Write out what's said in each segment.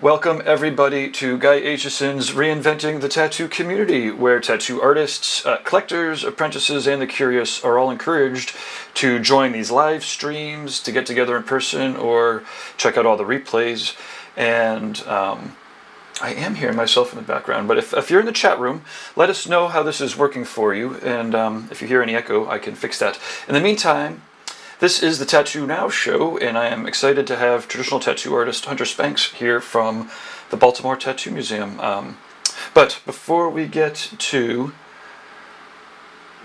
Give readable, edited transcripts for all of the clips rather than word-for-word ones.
Welcome everybody to Guy Aitchison's Reinventing the Tattoo community, where tattoo artists, collectors, apprentices, and the curious are all encouraged to join these live streams, to get together in person, or check out all the replays. And I am hearing myself in the background, but if you're in the chat room, let us know how this is working for you, and if you hear any echo, I can fix that. In the meantime, this is the TattooNOW show, and I am excited to have traditional tattoo artist Hunter Spanks here from the Baltimore Tattoo Museum. But before we get to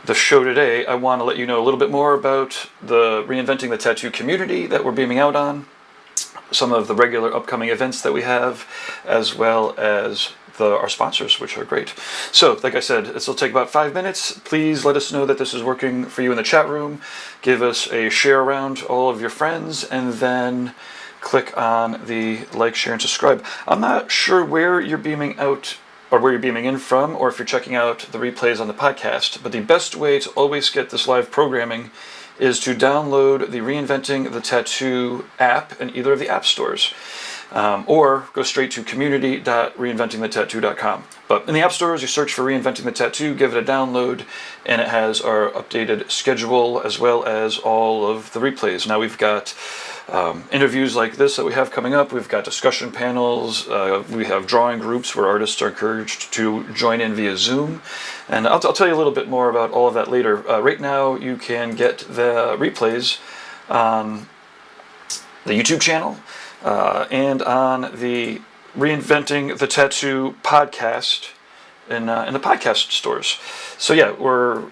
the show today, I want to let you know a little bit more about the Reinventing the Tattoo community that we're beaming out on, some of the regular upcoming events that we have, as well as our sponsors, which are great. So, like I said, this will take about 5 minutes. Please let us know that this is working for you in the chat room. Give us a share around all of your friends, and then click on the like, share, and subscribe. I'm not sure where you're beaming out or where you're beaming in from, or if you're checking out the replays on the podcast, but the best way to always get this live programming is to download the Reinventing the Tattoo app in either of the app stores. Or go straight to community.reinventingthetattoo.com. But in the app stores, you search for Reinventing the Tattoo, give it a download, and it has our updated schedule as well as all of the replays. Now we've got interviews like this that we have coming up. We've got discussion panels. We have drawing groups where artists are encouraged to join in via Zoom. And I'll tell you a little bit more about all of that later. Right now, you can get the replays on the YouTube channel, and on the Reinventing the Tattoo podcast in the podcast stores. So yeah, we're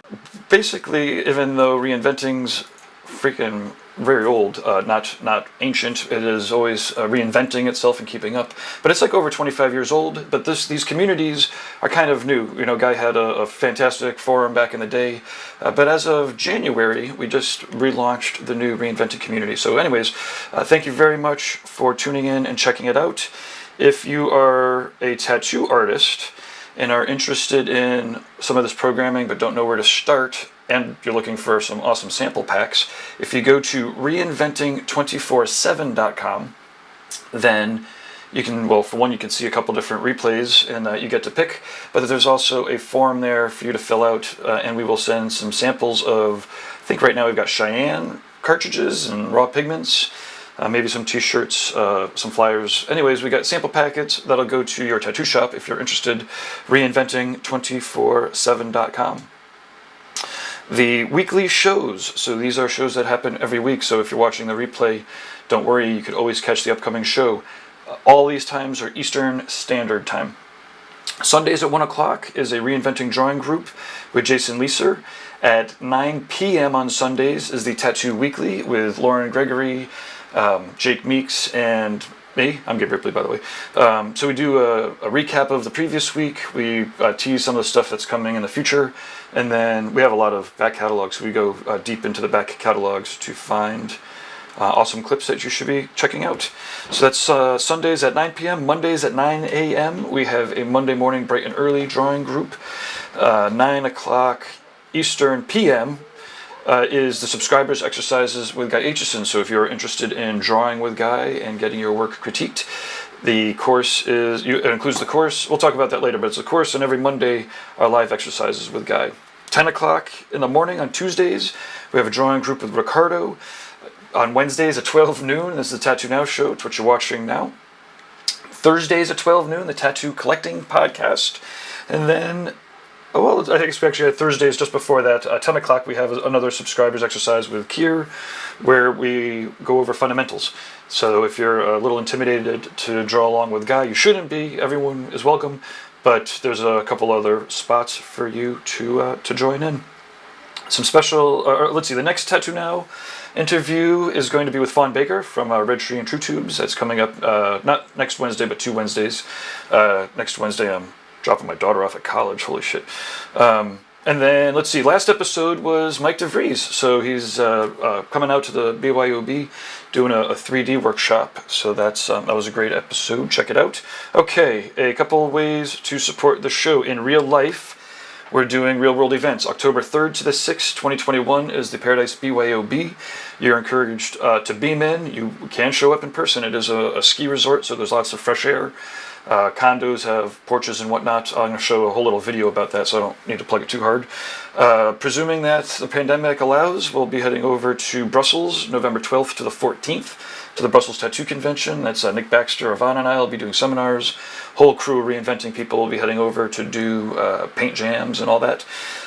basically, even though reinventing's freaking very old, not ancient, it is always reinventing itself and keeping up. But it's like over 25 years old, but these communities are kind of new. You know, Guy had a fantastic forum back in the day, but as of January, we just relaunched the new Reinventing community. So anyways, thank you very much for tuning in and checking it out. If you are a tattoo artist and are interested in some of this programming but don't know where to start, and you're looking for some awesome sample packs, if you go to reinventing247.com, then you can, well, for one, you can see a couple different replays, and you get to pick, but there's also a form there for you to fill out, and we will send some samples of, I think right now we've got Cheyenne cartridges and raw pigments, maybe some t-shirts, some flyers. Anyways, we got sample packets that'll go to your tattoo shop if you're interested. Reinventing247.com. The weekly shows, so these are shows that happen every week, so if you're watching the replay, don't worry, you could always catch the upcoming show. All these times are Eastern Standard Time. Sundays at 1 o'clock is a Reinventing drawing group with Jason Leeser. At 9 p.m. on Sundays is the Tattoo Weekly with Lauren Gregory, Jake Meeks, and me. I'm Gabe Ripley, by the way. So we do a recap of the previous week. We tease some of the stuff that's coming in the future. And then we have a lot of back catalogs. So we go deep into the back catalogs to find awesome clips that you should be checking out. So that's Sundays at 9 p.m. Mondays at 9 a.m. We have a Monday morning bright and early drawing group. 9 o'clock Eastern p.m. Is the subscribers exercises with Guy Aitchison. So if you're interested in drawing with Guy and getting your work critiqued, the course it includes the course. We'll talk about that later, but it's a course, and every Monday are live exercises with Guy. 10 o'clock in the morning on Tuesdays, we have a drawing group with Ricardo. On Wednesdays at 12 noon, this is the TattooNOW show. It's what you're watching now. Thursdays at 12 noon, the Tattoo Collecting podcast. And then, I think we actually had Thursdays just before that. 10 o'clock, we have another subscribers exercise with Kier, where we go over fundamentals. So if you're a little intimidated to draw along with Guy, you shouldn't be. Everyone is welcome. But there's a couple other spots for you to join in. Some special, let's see, the next TattooNOW interview is going to be with Fawn Baker from Red Tree and True Tubes. That's coming up, not next Wednesday, but 2 Wednesdays. Next Wednesday, I'm dropping my daughter off at college, holy shit. And then, let's see, last episode was Mike DeVries. So he's coming out to the BYOB doing a 3D workshop. So that was a great episode. Check it out. Okay, a couple ways to support the show in real life. we're doing real-world events. October 3rd to the 6th, 2021 is the Paradise BYOB. You're encouraged to beam in. You can show up in person. It is a ski resort, so there's lots of fresh air. Condos have porches and whatnot. I'm going to show a whole little video about that, so I don't need to plug it too hard. Presuming that the pandemic allows, we'll be heading over to Brussels, November 12th to the 14th, to the Brussels Tattoo Convention. That's Nick Baxter, Ivana, and I will be doing seminars. Whole crew of Reinventing people will be heading over to do paint jams and all that.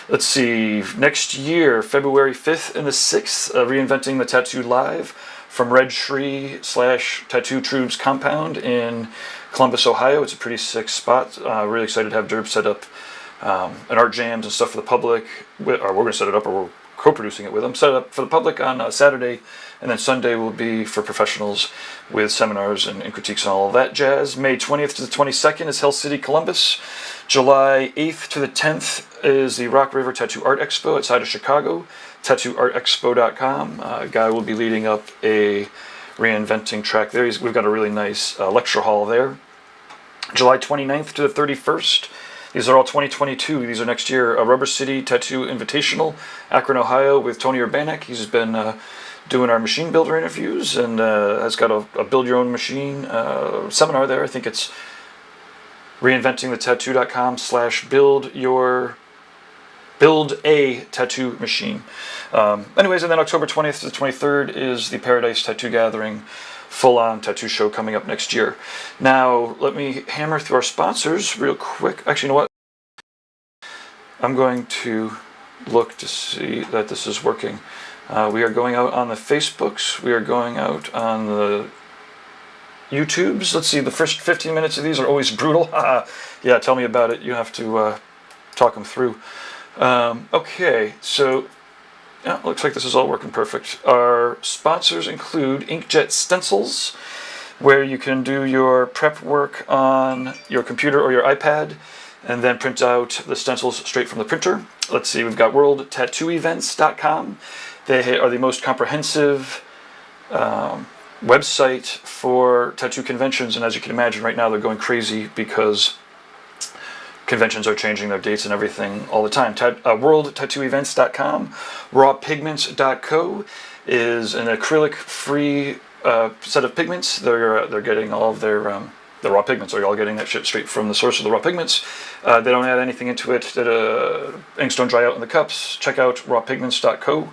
Let's see, next year, February 5th and the 6th, Reinventing the Tattoo Live from Red Shree / Tattoo Trubes Compound in Columbus, Ohio. It's a pretty sick spot. Really excited to have Derb set up an art jams and stuff for the public. Or we're going to set it up, or we're co-producing it with them. Set it up for the public on Saturday, and then Sunday will be for professionals with seminars and critiques and all of that jazz. May 20th to the 22nd is Hell City, Columbus. July 8th to the 10th is the Rock River Tattoo Art Expo outside of Chicago. TattooArtExpo.com. Guy will be leading up a Reinventing track there. We've got a really nice lecture hall there. July 29th to the 31st. These are all 2022. These are next year. Rubber City Tattoo Invitational, Akron, Ohio, with Tony Urbanek. He's been doing our machine builder interviews and has got a build your own machine seminar there. I think it's reinventingthetattoo.com/build a tattoo machine. Anyways, and then October 20th to the 23rd is the Paradise Tattoo Gathering full-on tattoo show coming up next year. Now, let me hammer through our sponsors real quick. Actually, you know what? I'm going to look to see that this is working. We are going out on the Facebooks. We are going out on the YouTubes. Let's see, the first 15 minutes of these are always brutal. Yeah, tell me about it. You have to talk them through. Okay, so yeah, looks like this is all working perfect. Our sponsors include Inkjet Stencils, where you can do your prep work on your computer or your iPad and then print out the stencils straight from the printer. Let's see, we've got WorldTattooEvents.com. They are the most comprehensive website for tattoo conventions, and as you can imagine right now they're going crazy because conventions are changing their dates and everything all the time. WorldTattooEvents.com. RawPigments.co is an acrylic-free set of pigments. They're getting all of their the raw pigments. Are all getting that shit straight from the source of the raw pigments. They don't add anything into it. That inks don't dry out in the cups. Check out RawPigments.co.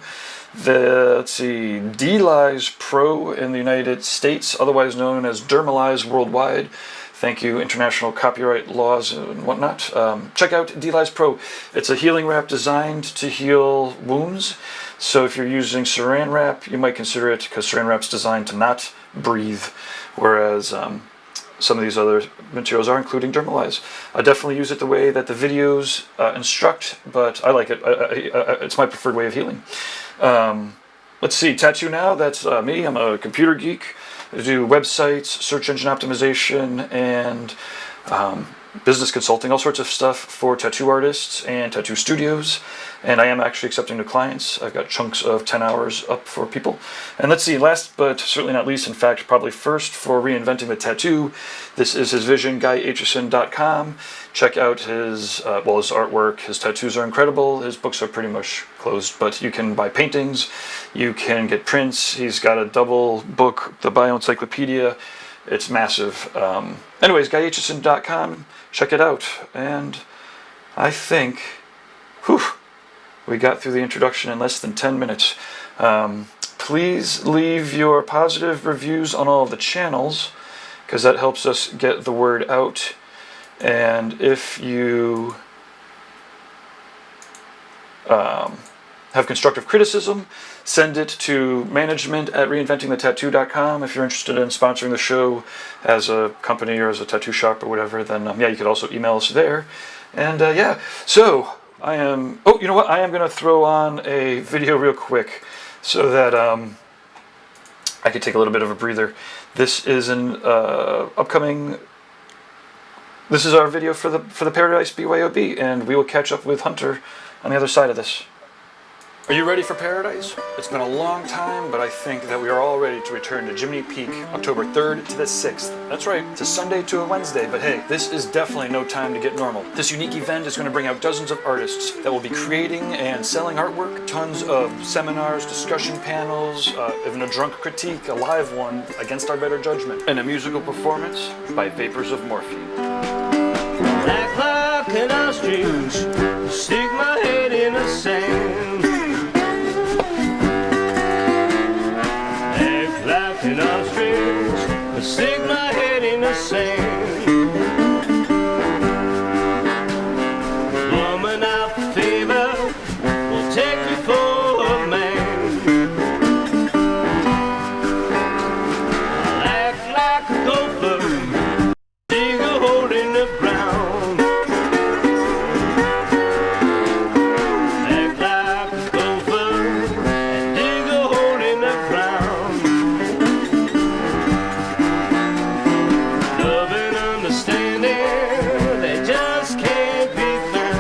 Let's see, DLize Pro in the United States, otherwise known as Dermalize worldwide. Thank you, international copyright laws and whatnot. Check out DLize Pro. It's a healing wrap designed to heal wounds. So if you're using saran wrap, you might consider it, because saran wrap's designed to not breathe, whereas some of these other materials are, including Dermalize. I definitely use it the way that the videos instruct, but I like it. It's my preferred way of healing. Let's see, TattooNOW, that's me. I'm a computer geek. I do websites, search engine optimization, and business consulting, all sorts of stuff for tattoo artists and tattoo studios. And I am actually accepting new clients. I've got chunks of 10 hours up for people. And let's see, last but certainly not least, in fact, probably first, for Reinventing the Tattoo, this is his vision, GuyAitchison.com. Check out his artwork. His tattoos are incredible. His books are pretty much closed, but you can buy paintings, you can get prints. He's got a double book, the Bioencyclopedia. It's massive. Anyways, GuyAitchison.com, check it out. And I think, we got through the introduction in less than 10 minutes. Please leave your positive reviews on all of the channels, because that helps us get the word out. And if you have constructive criticism, send it to management@reinventingthetattoo.com. If you're interested in sponsoring the show as a company or as a tattoo shop or whatever, then you could also email us there. And so I am, you know what, I am going to throw on a video real quick so that I could take a little bit of a breather. This is an this is our video for the Paradise BYOB, and we will catch up with Hunter on the other side of this. Are you ready for paradise? It's been a long time, but I think that we are all ready to return to Jiminy Peak, October 3rd to the 6th. That's right, it's a Sunday to a Wednesday, but hey, this is definitely no time to get normal. This unique event is going to bring out dozens of artists that will be creating and selling artwork, tons of seminars, discussion panels, even a drunk critique, a live one against our better judgment, and a musical performance by Vapors of Morphine. Act like an ostrich, stick my head in the sand. Act like an ostrich, stick my head in the sand. Woman out for favor, will take me for a man. Act like a gopher, dig a hole in the ground. Act like a gopher and dig a hole in the ground. Love and understanding, they just can't be found.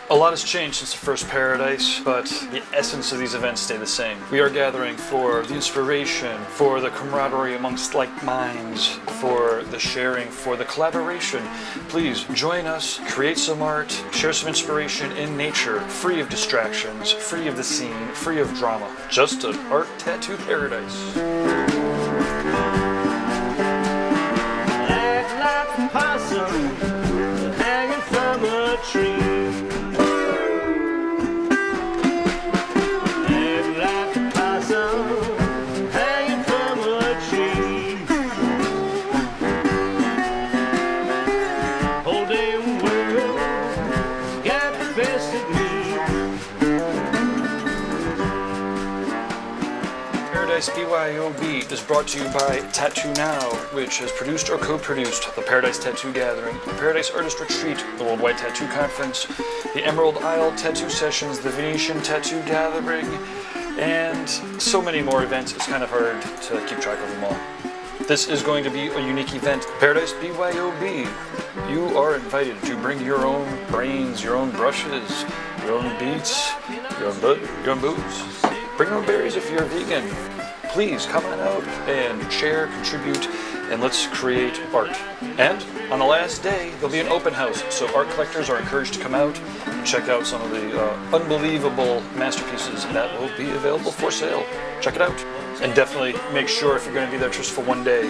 A lot has changed since the first Paradise, but the essence of these events stay the same. We are gathering for the inspiration, for the camaraderie amongst like minds, for the sharing, for the collaboration. Please join us, create some art, share some inspiration in nature, free of distractions, free of the scene, free of drama. Just an art tattoo paradise. Act like a possum hanging from a tree. Act like a possum hanging from a tree. Whole damn world got the best of me. Paradise BYOB is brought to you by TattooNOW, which has produced or co-produced the Paradise Tattoo Gathering, the Paradise Artist Retreat, the Worldwide Tattoo Conference, the Emerald Isle Tattoo Sessions, the Venetian Tattoo Gathering, and so many more events. It's kind of hard to keep track of them all. This is going to be a unique event. Paradise BYOB, you are invited to bring your own brains, your own brushes, your own beats, your own blood, your own booze. Bring your own berries if you're vegan. Please come on out and share, contribute, and let's create art. And on the last day, there'll be an open house, so art collectors are encouraged to come out and check out some of the unbelievable masterpieces that will be available for sale. Check it out. And definitely make sure, if you're going to be there just for one day,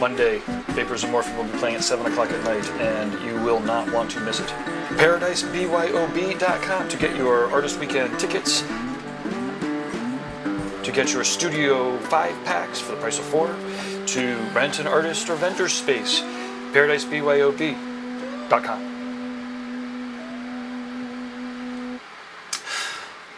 Monday, Vapors of Morphine will be playing at 7 o'clock at night, and you will not want to miss it. ParadiseBYOB.com to get your Artist Weekend tickets, to get your Studio 5 packs for the price of 4, to rent an artist or vendor space, ParadiseBYOB.com.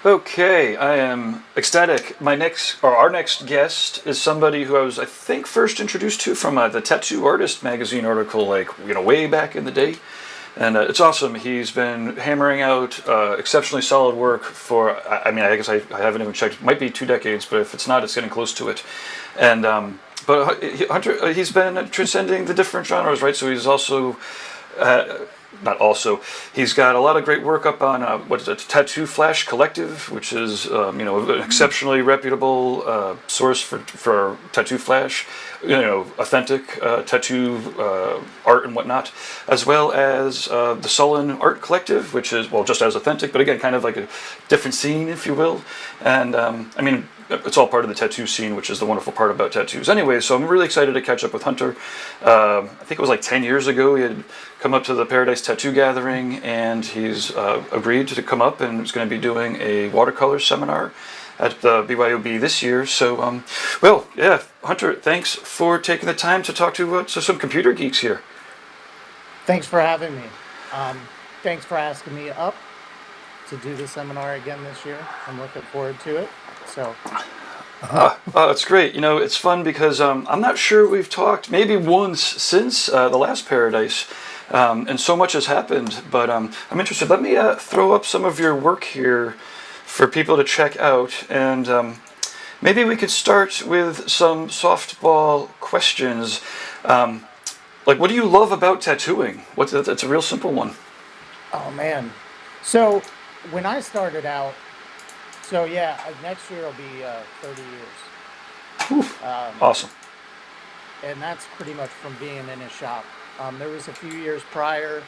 Okay, I am ecstatic. Our next guest is somebody who I was, I think, first introduced to from the Tattoo Artist magazine article, way back in the day. And it's awesome. He's been hammering out exceptionally solid work for, I guess I haven't even checked, it might be 2 decades, but if it's not, it's getting close to it. And, but Hunter, he's been transcending the different genres, right? So he's also, he's got a lot of great work up on, Tattoo Flash Collective, which is, an exceptionally reputable source for Tattoo Flash, authentic tattoo art and whatnot, as well as the Sullen Art Collective, which is, just as authentic, but again, kind of like a different scene, if you will. And, it's all part of the tattoo scene, which is the wonderful part about tattoos. Anyway, so I'm really excited to catch up with Hunter. I think it was 10 years ago he had come up to the Paradise Tattoo Gathering, and he's agreed to come up and is going to be doing a watercolor seminar at the BYOB this year. So, Hunter, thanks for taking the time to talk to some computer geeks here. Thanks for having me. Thanks for asking me up to do the seminar again this year. I'm looking forward to it. So. That's great. It's fun because I'm not sure we've talked maybe once since the last Paradise, and so much has happened. But I'm interested. Let me throw up some of your work here for people to check out, and maybe we could start with some softball questions. What do you love about tattooing? That's a real simple one. Oh man. So when I started out, so yeah, next year will be 30 years. Awesome. And that's pretty much from being in a shop. There was a few years prior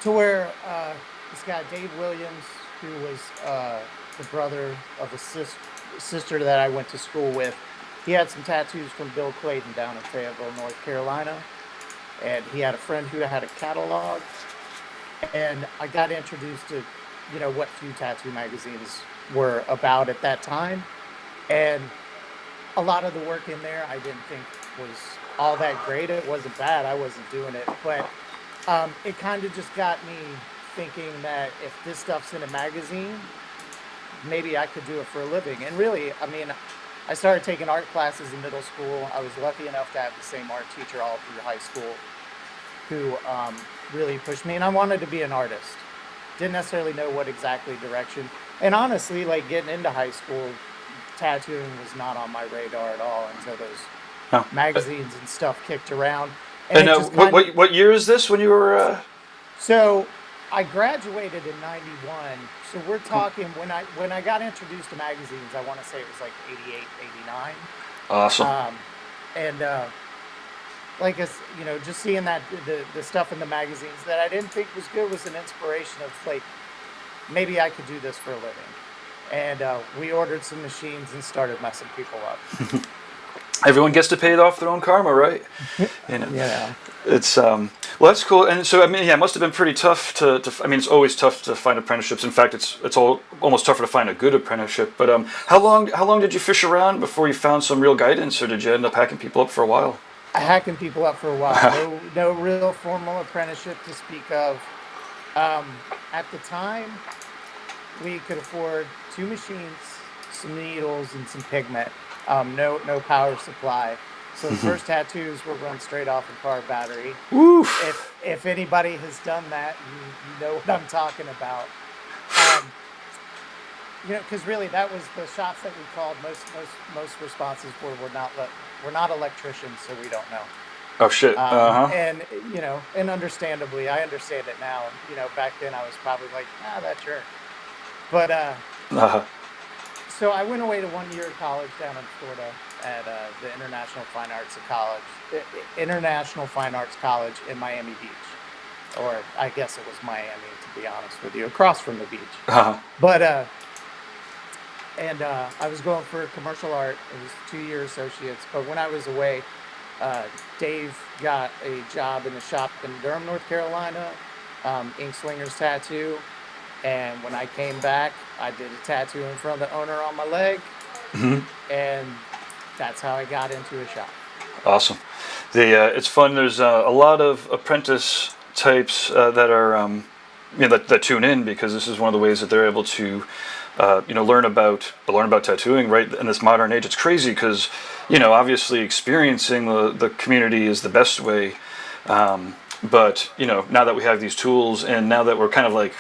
to where this guy Dave Williams, who was the brother of a sister that I went to school with, he had some tattoos from Bill Clayton down in Fayetteville, North Carolina, and he had a friend who had a catalog, and I got introduced to, what few tattoo magazines were about at that time, and a lot of the work in there I didn't think was all that great. It wasn't bad. I wasn't doing it, but it kind of just got me thinking that if this stuff's in a magazine, maybe I could do it for a living. And really, I mean, I started taking art classes in middle school. I was lucky enough to have the same art teacher all through high school who really pushed me. And I wanted to be an artist. Didn't necessarily know what exactly direction. And honestly, like getting into high school, tattooing was not on my radar at all until those No. magazines and stuff kicked around. And it just kind of, what year is this when you were? so I graduated in '91. So we're talking when I got introduced to magazines, I want to say it was like '88, '89. Awesome. And like us, just seeing that the stuff in the magazines that I didn't think was good was an inspiration of like maybe I could do this for a living. And we ordered some machines and started messing people up. Everyone gets to pay it off their own karma, right? Yeah. It's well, that's cool. And so I mean, yeah, it must have been pretty tough to I mean, it's always tough to find apprenticeships. In fact, it's almost tougher to find a good apprenticeship. But how long did you fish around before you found some real guidance, or did you end up hacking people up for a while? Hacking people up for a while. No real formal apprenticeship to speak of. At the time, we could afford 2 machines, some needles, and some pigment. No power supply. So the first tattoos were run straight off a car battery. Oof. If anybody has done that, you know what I'm talking about. Because really that was the shops that we called. Most responses we're not electricians, so we don't know. Oh shit. And and understandably, I understand it now. Back then I was probably like, that's jerk. But so I went away to 1 year of college down in Florida at the International Fine Arts College in Miami Beach, or I guess it was Miami, to be honest with you, across from the beach. But I was going for commercial art. It was 2-year associates. But when I was away, Dave got a job in a shop in Durham, North Carolina, Ink Swingers Tattoo. And when I came back, I did a tattoo in front of the owner on my leg. And that's how I got into a shop. Awesome. It's fun. There's a lot of apprentice types that are that tune in, because this is one of the ways that they're able to learn about tattooing right in this modern age. It's crazy because obviously experiencing the community is the best way. But now that we have these tools, and now that we're kind of like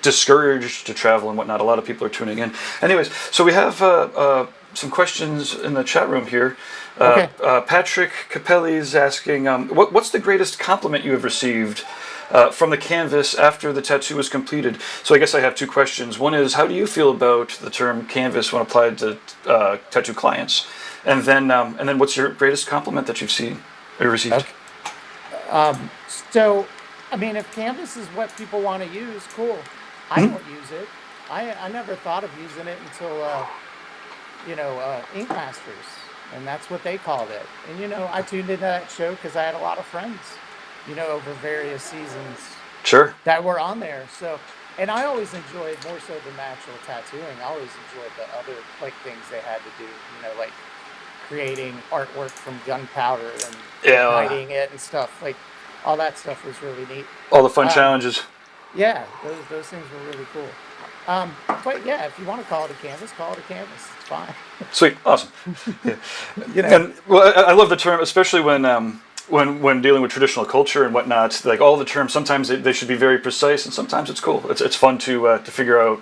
discouraged to travel and whatnot, a lot of people are tuning in. Anyways, so we have some questions in the chat room here. Okay. Patrick Capelli is asking, what's the greatest compliment you have received from the canvas after the tattoo was completed? So I guess I have 2 questions. One is, how do you feel about the term canvas when applied to tattoo clients? And then what's your greatest compliment that you've seen or received? Okay. So, I mean, if canvas is what people want to use, cool. I don't use it. I never thought of using it until, Ink Masters, and that's what they called it. And, I tuned into that show because I had a lot of friends, over various seasons Sure. that were on there. So, and I always enjoyed, more so than the actual tattooing, I always enjoyed the other, like, things they had to do, like creating artwork from gunpowder and igniting it and stuff. Like, all that stuff was really neat. All the fun challenges. Yeah, those things were really cool. But yeah, if you want to call it a canvas, call it a canvas. It's fine. Sweet, awesome. Yeah. And well, I love the term, especially when dealing with traditional culture and whatnot. Like all the terms, sometimes they should be very precise, and sometimes it's cool. It's fun to figure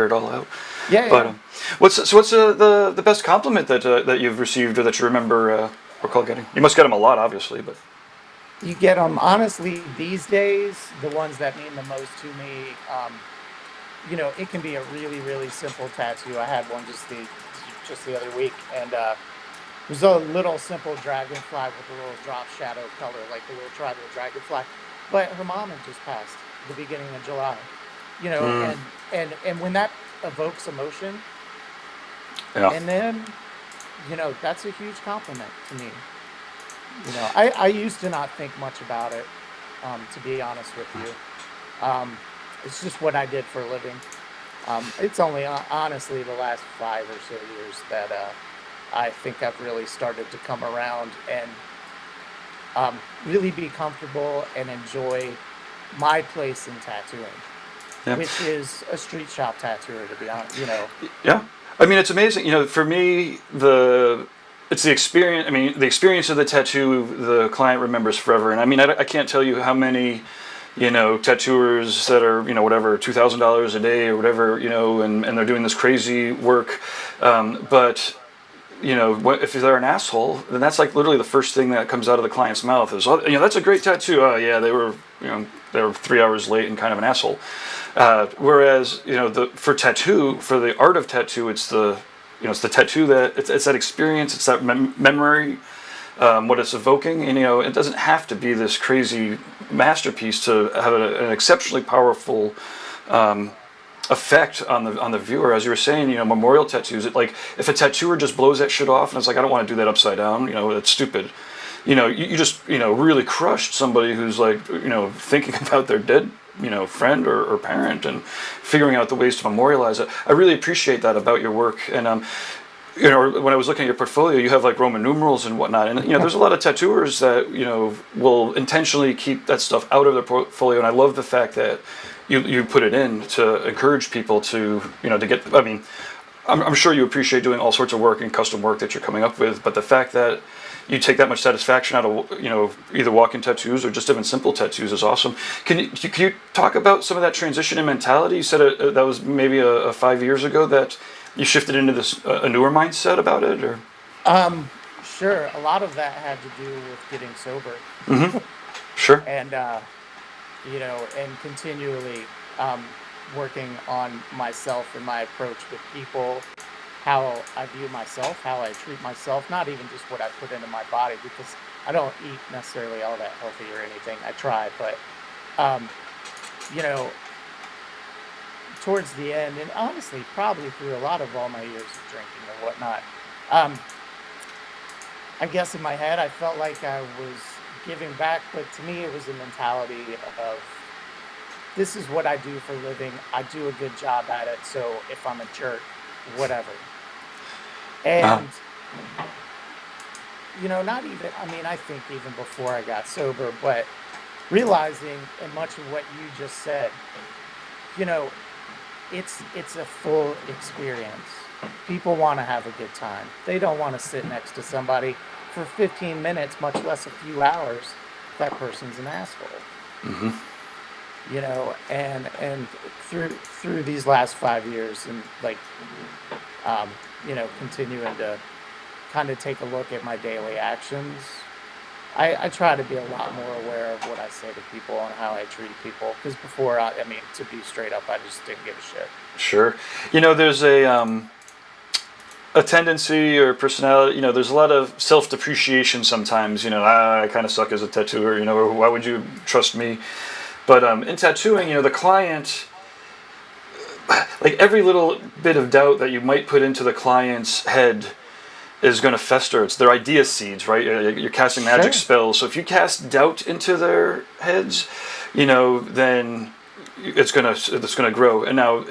it all out. Yeah. But what's the best compliment that you've received or that you remember recall getting? You must get them a lot, obviously, but. You get them, honestly, these days, the ones that mean the most to me, it can be a really, really simple tattoo. I had one just the other week, and it was a little simple dragonfly with a little drop shadow color, like the little tribal dragonfly. But her mom had just passed the beginning of July, Mm, and when that evokes emotion, yeah. and then, that's a huge compliment to me. I used to not think much about it, to be honest with you. Um, it's just what I did for a living. It's only honestly the last 5 or so years that I think I've really started to come around and really be comfortable and enjoy my place in tattooing, Yeah. which is a street shop tattooer, to be honest. Yeah. I mean, it's amazing. For me, it's the experience. I mean, the experience of the tattoo, the client remembers forever. And I mean, I can't tell you how many, tattooers that are, whatever, $2,000 a day or whatever, and they're doing this crazy work. But if they're an asshole, then that's like literally the first thing that comes out of the client's mouth is, oh, that's a great tattoo. Oh yeah, they were 3 hours late and kind of an asshole. Whereas, for tattoo, for the art of tattoo, it's the tattoo that it's that experience, it's that memory, what it's evoking. And, it doesn't have to be this crazy masterpiece to have an exceptionally powerful effect on the viewer. As you were saying, memorial tattoos. Like if a tattooer just blows that shit off and it's like, I don't want to do that upside down. That's stupid. You just really crushed somebody who's like thinking about their dead friend or parent and figuring out the ways to memorialize it. I really appreciate that about your work. And when I was looking at your portfolio, you have like Roman numerals and whatnot. And there's a lot of tattooers that will intentionally keep that stuff out of their portfolio. And I love the fact that you put it in to encourage people to to get. I mean, I'm sure you appreciate doing all sorts of work and custom work that you're coming up with, but the fact that you take that much satisfaction out of either walk-in tattoos or just even simple tattoos is awesome. Can you talk about some of that transition in mentality? You said that was maybe a 5 years ago that you shifted into this a newer mindset about it, or? Sure. A lot of that had to do with getting sober, Mm-hmm. Sure. and and continually working on myself and my approach with people, how I view myself, how I treat myself, not even just what I put into my body, because I don't eat necessarily all that healthy or anything. I try, but um, you know, towards the end, and honestly, probably through a lot of all my years of drinking or whatnot, um, I guess in my head, I felt like I was giving back, but to me, it was a mentality of this is what I do for a living. I do a good job at it, so if I'm a jerk, whatever. Uh, And not even, I mean, I think even before I got sober, but realizing, and much of what you just said, you know, it's a full experience. People want to have a good time. They don't want to sit next to somebody for 15 minutes, much less a few hours. If that person's an asshole, mm-hmm. and through these last 5 years, and like continuing to kind of take a look at my daily actions, I try to be a lot more aware of what I say to people and how I treat people. Because before, I mean, to be straight up, I just didn't give a shit. Sure. There's a tendency or personality. There's a lot of self-depreciation sometimes. I kind of suck as a tattooer. Or why would you trust me? But in tattooing, the client, like every little bit of doubt that you might put into the client's head is going to fester. It's their idea seeds, right? You're casting magic Sure. spells. So if you cast doubt into their heads, then it's gonna grow. And now,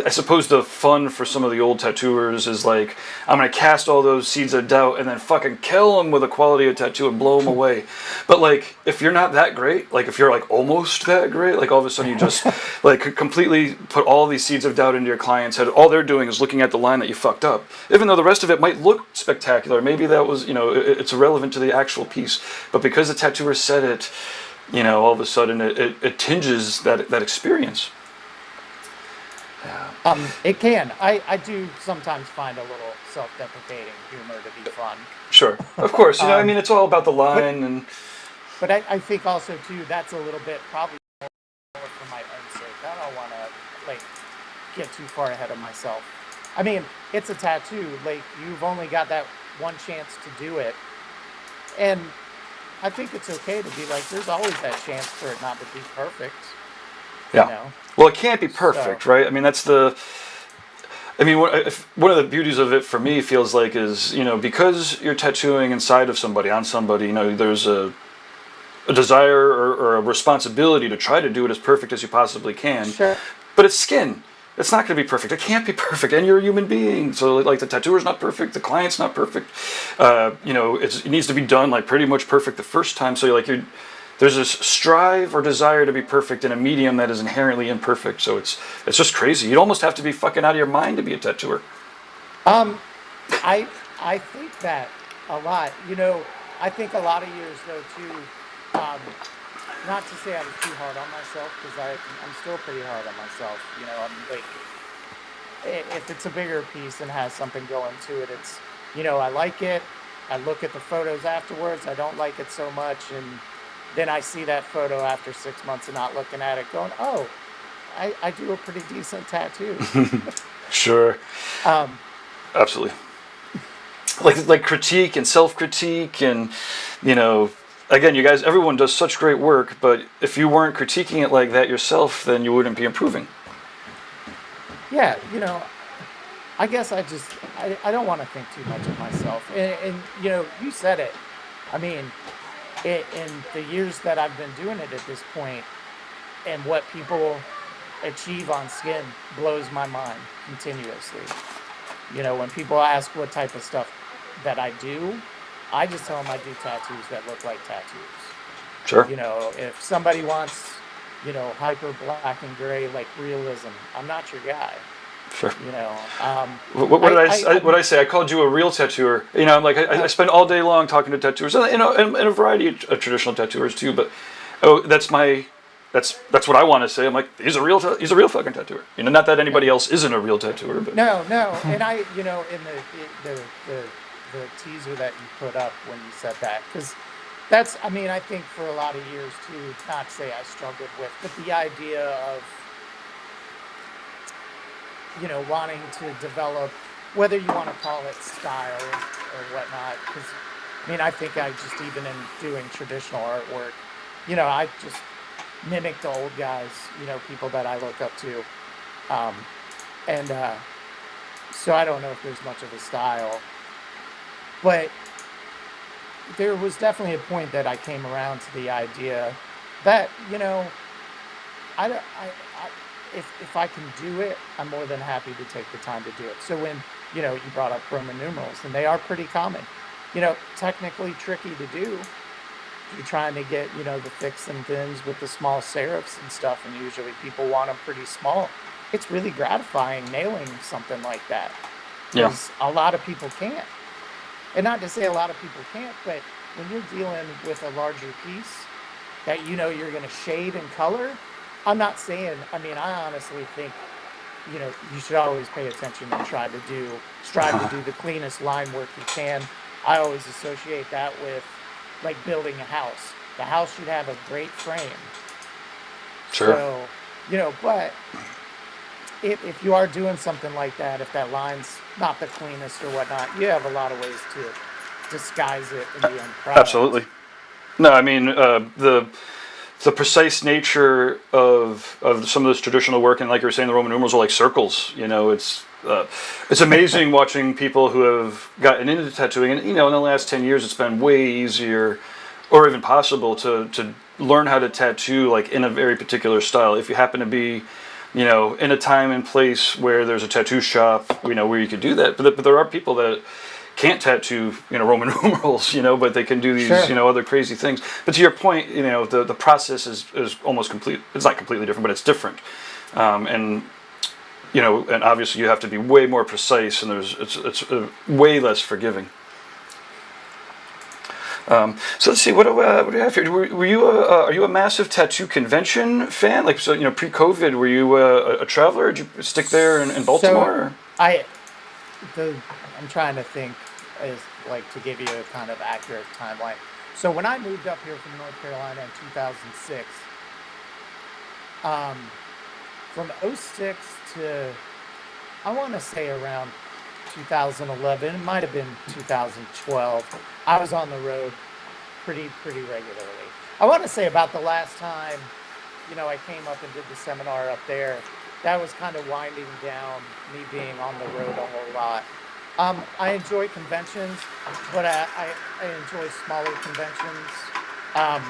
I suppose the fun for some of the old tattooers is like, I'm gonna cast all those seeds of doubt and then fucking kill them with a quality of tattoo and blow them away. But like, if you're not that great, like if you're like almost that great, like all of a sudden you just like completely put all these seeds of doubt into your client's head. All they're doing is looking at the line that you fucked up, even though the rest of it might look spectacular. Maybe that was, it's irrelevant to the actual piece, but because the tattooer said it, all of a sudden it tinges that experience. Yeah. It can. I do sometimes find a little self-deprecating humor to be fun. Sure. Of course. I Um, mean, it's all about the but line and. But I think also too that's a little bit probably more for my own sake. I don't want to like get too far ahead of myself. I mean, it's a tattoo. Like you've only got that one chance to do it, and I think it's okay to be like, there's always that chance for it not to be perfect. Yeah. You know? Well, it can't be perfect, So- right? I mean, that's the. I mean, one of the beauties of it for me feels like is, because you're tattooing inside of somebody, on somebody, there's a desire or a responsibility to try to do it as perfect as you possibly can. Sure. But it's skin. It's not going to be perfect. It can't be perfect, and you're a human being. So, like, the tattooer's not perfect, the client's not perfect. It needs to be done like pretty much perfect the first time. So, there's this strive or desire to be perfect in a medium that is inherently imperfect. So it's just crazy. You'd almost have to be fucking out of your mind to be a tattooer. I think that a lot. I think a lot of years though too. Not to say I was too hard on myself because I'm still pretty hard on myself. I'm like, if it's a bigger piece and has something going to it, it's I like it. I look at the photos afterwards. I don't like it so much, and then I see that photo after 6 months and not looking at it, going, oh, I do a pretty decent tattoo. Sure. Absolutely. Like critique and self-critique and, again, you guys, everyone does such great work, but if you weren't critiquing it like that yourself, then you wouldn't be improving. Yeah, I guess I don't want to think too much of myself. And you said it. I mean, in the years that I've been doing it at this point, and what people achieve on skin blows my mind continuously. When people ask what type of stuff that I do, I just tell them I do tattoos that look like tattoos. Sure. If somebody wants, hyper black and gray, like realism, I'm not your guy. Sure. What did I say? I called you a real tattooer. I'm like, I spend all day long talking to tattooers, and a variety of traditional tattooers too. But that's what I want to say. I'm like, he's a real fucking tattooer. Not that anybody else isn't a real tattooer, but no. And in the teaser that you put up when you said that, because that's, I think for a lot of years too, not to say I struggled with, but the idea of wanting to develop, whether you want to call it style or whatnot, because I think I just, even in doing traditional artwork, I just mimic the old guys, people that I look up to, so I don't know if there's much of a style, but there was definitely a point that I came around to the idea that if I can do it, I'm more than happy to take the time to do it. So when you brought up Roman numerals, and they are pretty common, technically tricky to do. You're trying to get the thicks and thins with the small serifs and stuff, and usually people want them pretty small. It's really gratifying nailing something like that, because a lot of people can't. And not to say a lot of people can't, but when you're dealing with a larger piece that you're going to shade and color, I'm not saying, I honestly think, you should always pay attention and strive to do the cleanest line work you can. I always associate that with like building a house. The house should have a great frame. Sure. So, but if you are doing something like that, if that line's not the cleanest or whatnot, you have a lot of ways to disguise it in the end product. Absolutely. No, the precise nature of some of this traditional work, and like you were saying, the Roman numerals are like circles. It's amazing watching people who have gotten into tattooing, and in the last 10 years, it's been way easier, or even possible, to learn how to tattoo like in a very particular style. If you happen to be, in a time and place where there's a tattoo shop, where you could do that. But there are people that can't tattoo, Roman numerals, but they can do these, Sure. other crazy things. But to your point, the process is almost complete. It's not completely different, but it's different. And obviously you have to be way more precise, and it's way less forgiving. So let's see, what do we have here? Were you are you a massive tattoo convention fan? Like, so, pre-COVID, were you a traveler? Did you stick there in Baltimore? I'm trying to think, is like to give you a kind of accurate timeline. So when I moved up here from North Carolina in 2006, um, from '06 to, I want to say around 2011, it might have been 2012, I was on the road pretty regularly. I want to say about the last time, I came up and did the seminar up there, that was kind of winding down me being on the road a whole lot. I enjoy conventions, but I enjoy smaller conventions. Um,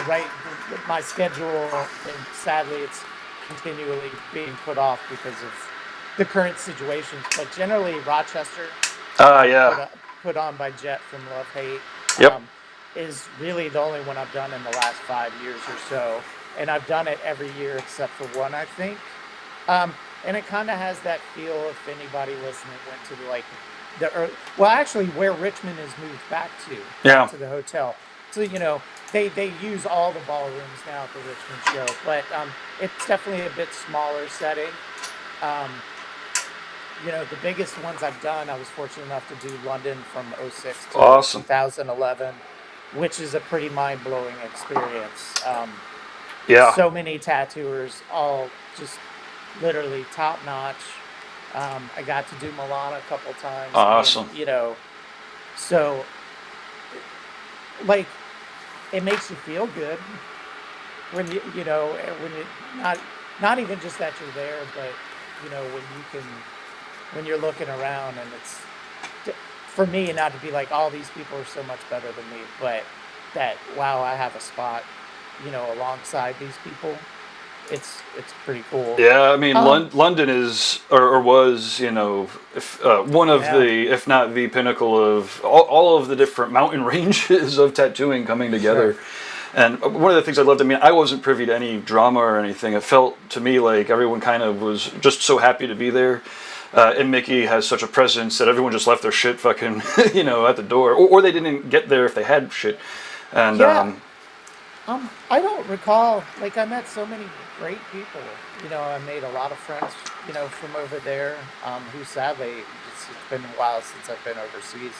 right, my schedule, and sadly, it's continually being put off because of the current situations. But generally, Rochester, Yeah. put on by Jet from Love Hate, Yep. is really the only one I've done in the last 5 years or so, and I've done it every year except for one, I think. And it kind of has that feel. If anybody listening went to well, actually, where Richmond has moved back Yeah. to the hotel. So they use all the ballrooms now at the Richmond show, but it's definitely a bit smaller setting. Um, the biggest ones I've done, I was fortunate enough to do London from '06 to Awesome. 2011, which is a pretty mind-blowing experience. Yeah. So many tattooers, all just literally top-notch. I got to do Milan a couple times. Awesome. So like, it makes you feel good when not even just that you're there, but when you're looking around, and it's, for me, not to be like, all these people are so much better than me, but that, wow, I have a spot alongside these people. It's pretty cool. Yeah, I mean, London is or was, one of the, if not the pinnacle of all of the different mountain ranges of tattooing coming together. Sure. And one of the things I loved, I mean, I wasn't privy to any drama or anything. It felt to me like everyone kind of was just so happy to be there. And Mickey has such a presence that everyone just left their shit fucking, at the door. Or they didn't get there if they had shit. And yeah. I don't recall, I met so many great people. I made a lot of friends, from over there, who sadly, it's been a while since I've been overseas,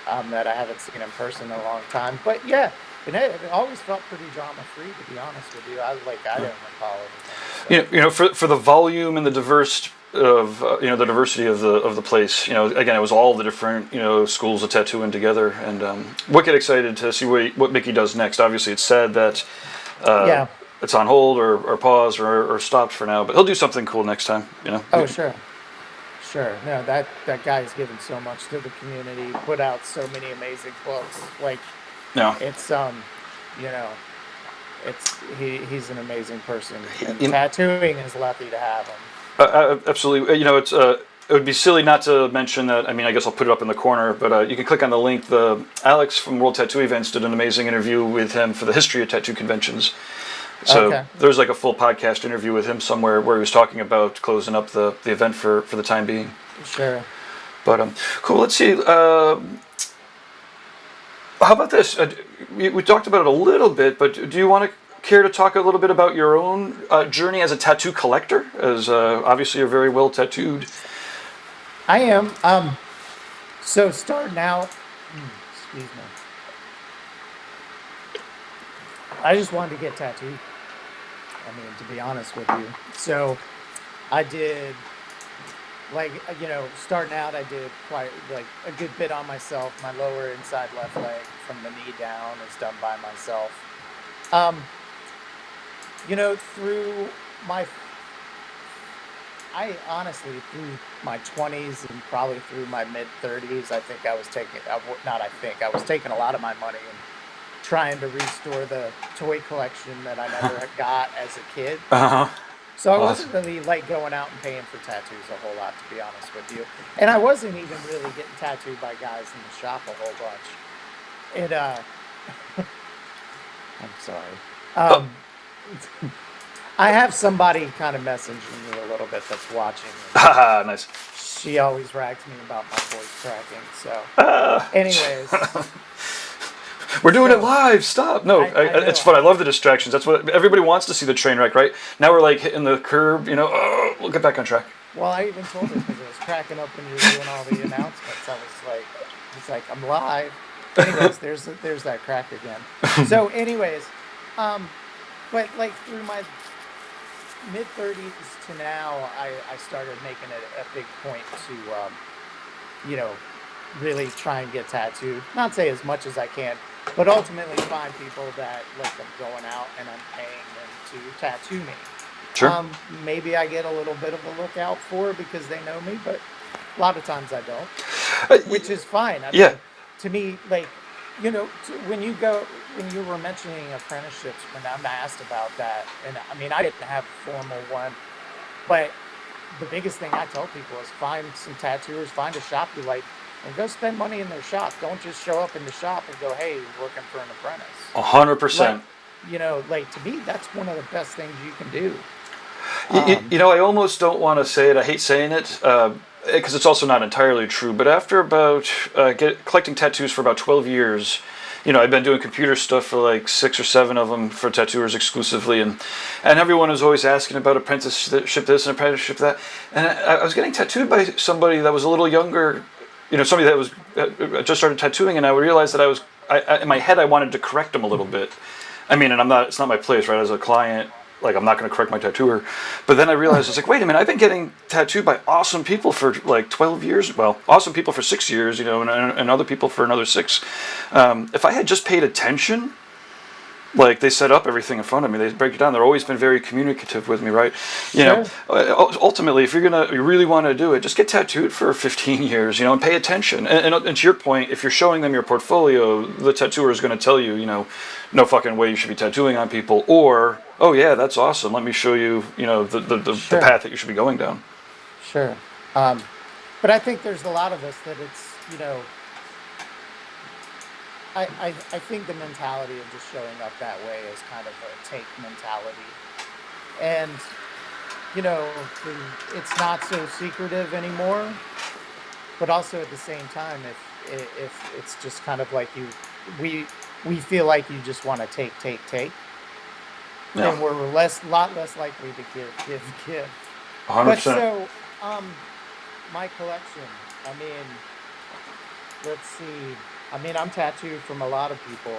that I haven't seen in person in a long time. But yeah, it always felt pretty drama-free, to be honest with you. I didn't recall anything. So. For the volume and the diversity of the diversity of the place. Again, it was all the different schools of tattooing together, and wicked excited to see what Mickey does next. Obviously, it's sad that it's on hold or paused or stopped for now, but he'll do something cool next time. Oh, sure. No, that guy's given so much to the community. Put out so many amazing books. He's an amazing person, and tattooing is lucky to have him. Absolutely. It would be silly not to mention that. I mean, I guess I'll put it up in the corner, but you can click on the link. Alex from World Tattoo Events did an amazing interview with him for the history of tattoo conventions. So there's a full podcast interview with him somewhere where he was talking about closing up the event for the time being. Sure. But cool. Let's see. How about this? We talked about it a little bit, but do you want to care to talk a little bit about your own journey as a tattoo collector? As obviously you're very well tattooed. I am. So starting out, excuse me. I just wanted to get tattooed. I mean, to be honest with you. So I did, starting out, I did quite, a good bit on myself. My lower inside left leg from the knee down is done by myself. Through through my 20s and probably through my mid-30s, I was taking a lot of my money and trying to restore the toy collection that I never got as a kid. So I wasn't really going out and paying for tattoos a whole lot, to be honest with you. And I wasn't even really getting tattooed by guys in the shop a whole bunch. I'm sorry. I have somebody kind of messaging me a little bit that's watching. Nice. She always rags me about my voice cracking. So, anyways. We're doing it live. Stop. No, it's fun. I love the distractions. That's what everybody wants to see, the train wreck, right? Now we're hitting the curb, we'll get back on track. Well, I even told her because it was cracking up when you were doing all the announcements. I was like, I'm live. Anyways, there's that crack again. So, anyways, but like through my mid 30s to now, I started making it a big point to, you know, really try and get tattooed. Not say as much as I can, but ultimately find people that like I'm going out and I'm paying them to tattoo me. Sure. Maybe I get a little bit of a lookout for because they know me, but a lot of times I don't, which is fine. I Yeah. mean, to me, like, when you were mentioning apprenticeships, when I'm asked about that, and I mean, I didn't have a formal one, but the biggest thing I tell people is find some tattooers, find a shop you like, and go spend money in their shop. Don't just show up in the shop and go, "Hey, you're looking for an apprentice." 100%. Like to me, that's one of the best things you can do. I almost don't want to say it. I hate saying it because it's also not entirely true. But after about collecting tattoos for about 12 years, I've been doing computer stuff for like 6 or 7 of them for tattooers exclusively, and everyone was always asking about apprenticeship this and apprenticeship that. And I was getting tattooed by somebody that was a little younger, somebody that was just started tattooing, and I realized that in my head I wanted to correct them a little bit. I mean, and it's not my place, right? As a client, like I'm not going to correct my tattooer. But then I realized it's like, wait a minute, I've been getting tattooed by awesome people for like 12 years. Well, awesome people for 6 years, and other people for another 6. If I had just paid attention, like they set up everything in front of me, they break it down. They've always been very communicative with me, right? Sure. Ultimately, if you really want to do it, just get tattooed for 15 years, and pay attention. And to your point, if you're showing them your portfolio, the tattooer is going to tell you, no fucking way you should be tattooing on people, or, oh yeah, that's awesome. Let me show you, the Sure. path that you should be going down. Sure. But I think there's a lot of us that it's, I think the mentality of just showing up that way is kind of a take mentality. And, it's not so secretive anymore, but also at the same time, if it's just kind of like we feel like you just want to take, Yeah. then we're lot less likely to give. But 100%. so, my collection, I mean, let's see. I mean, I'm tattooed from a lot of people.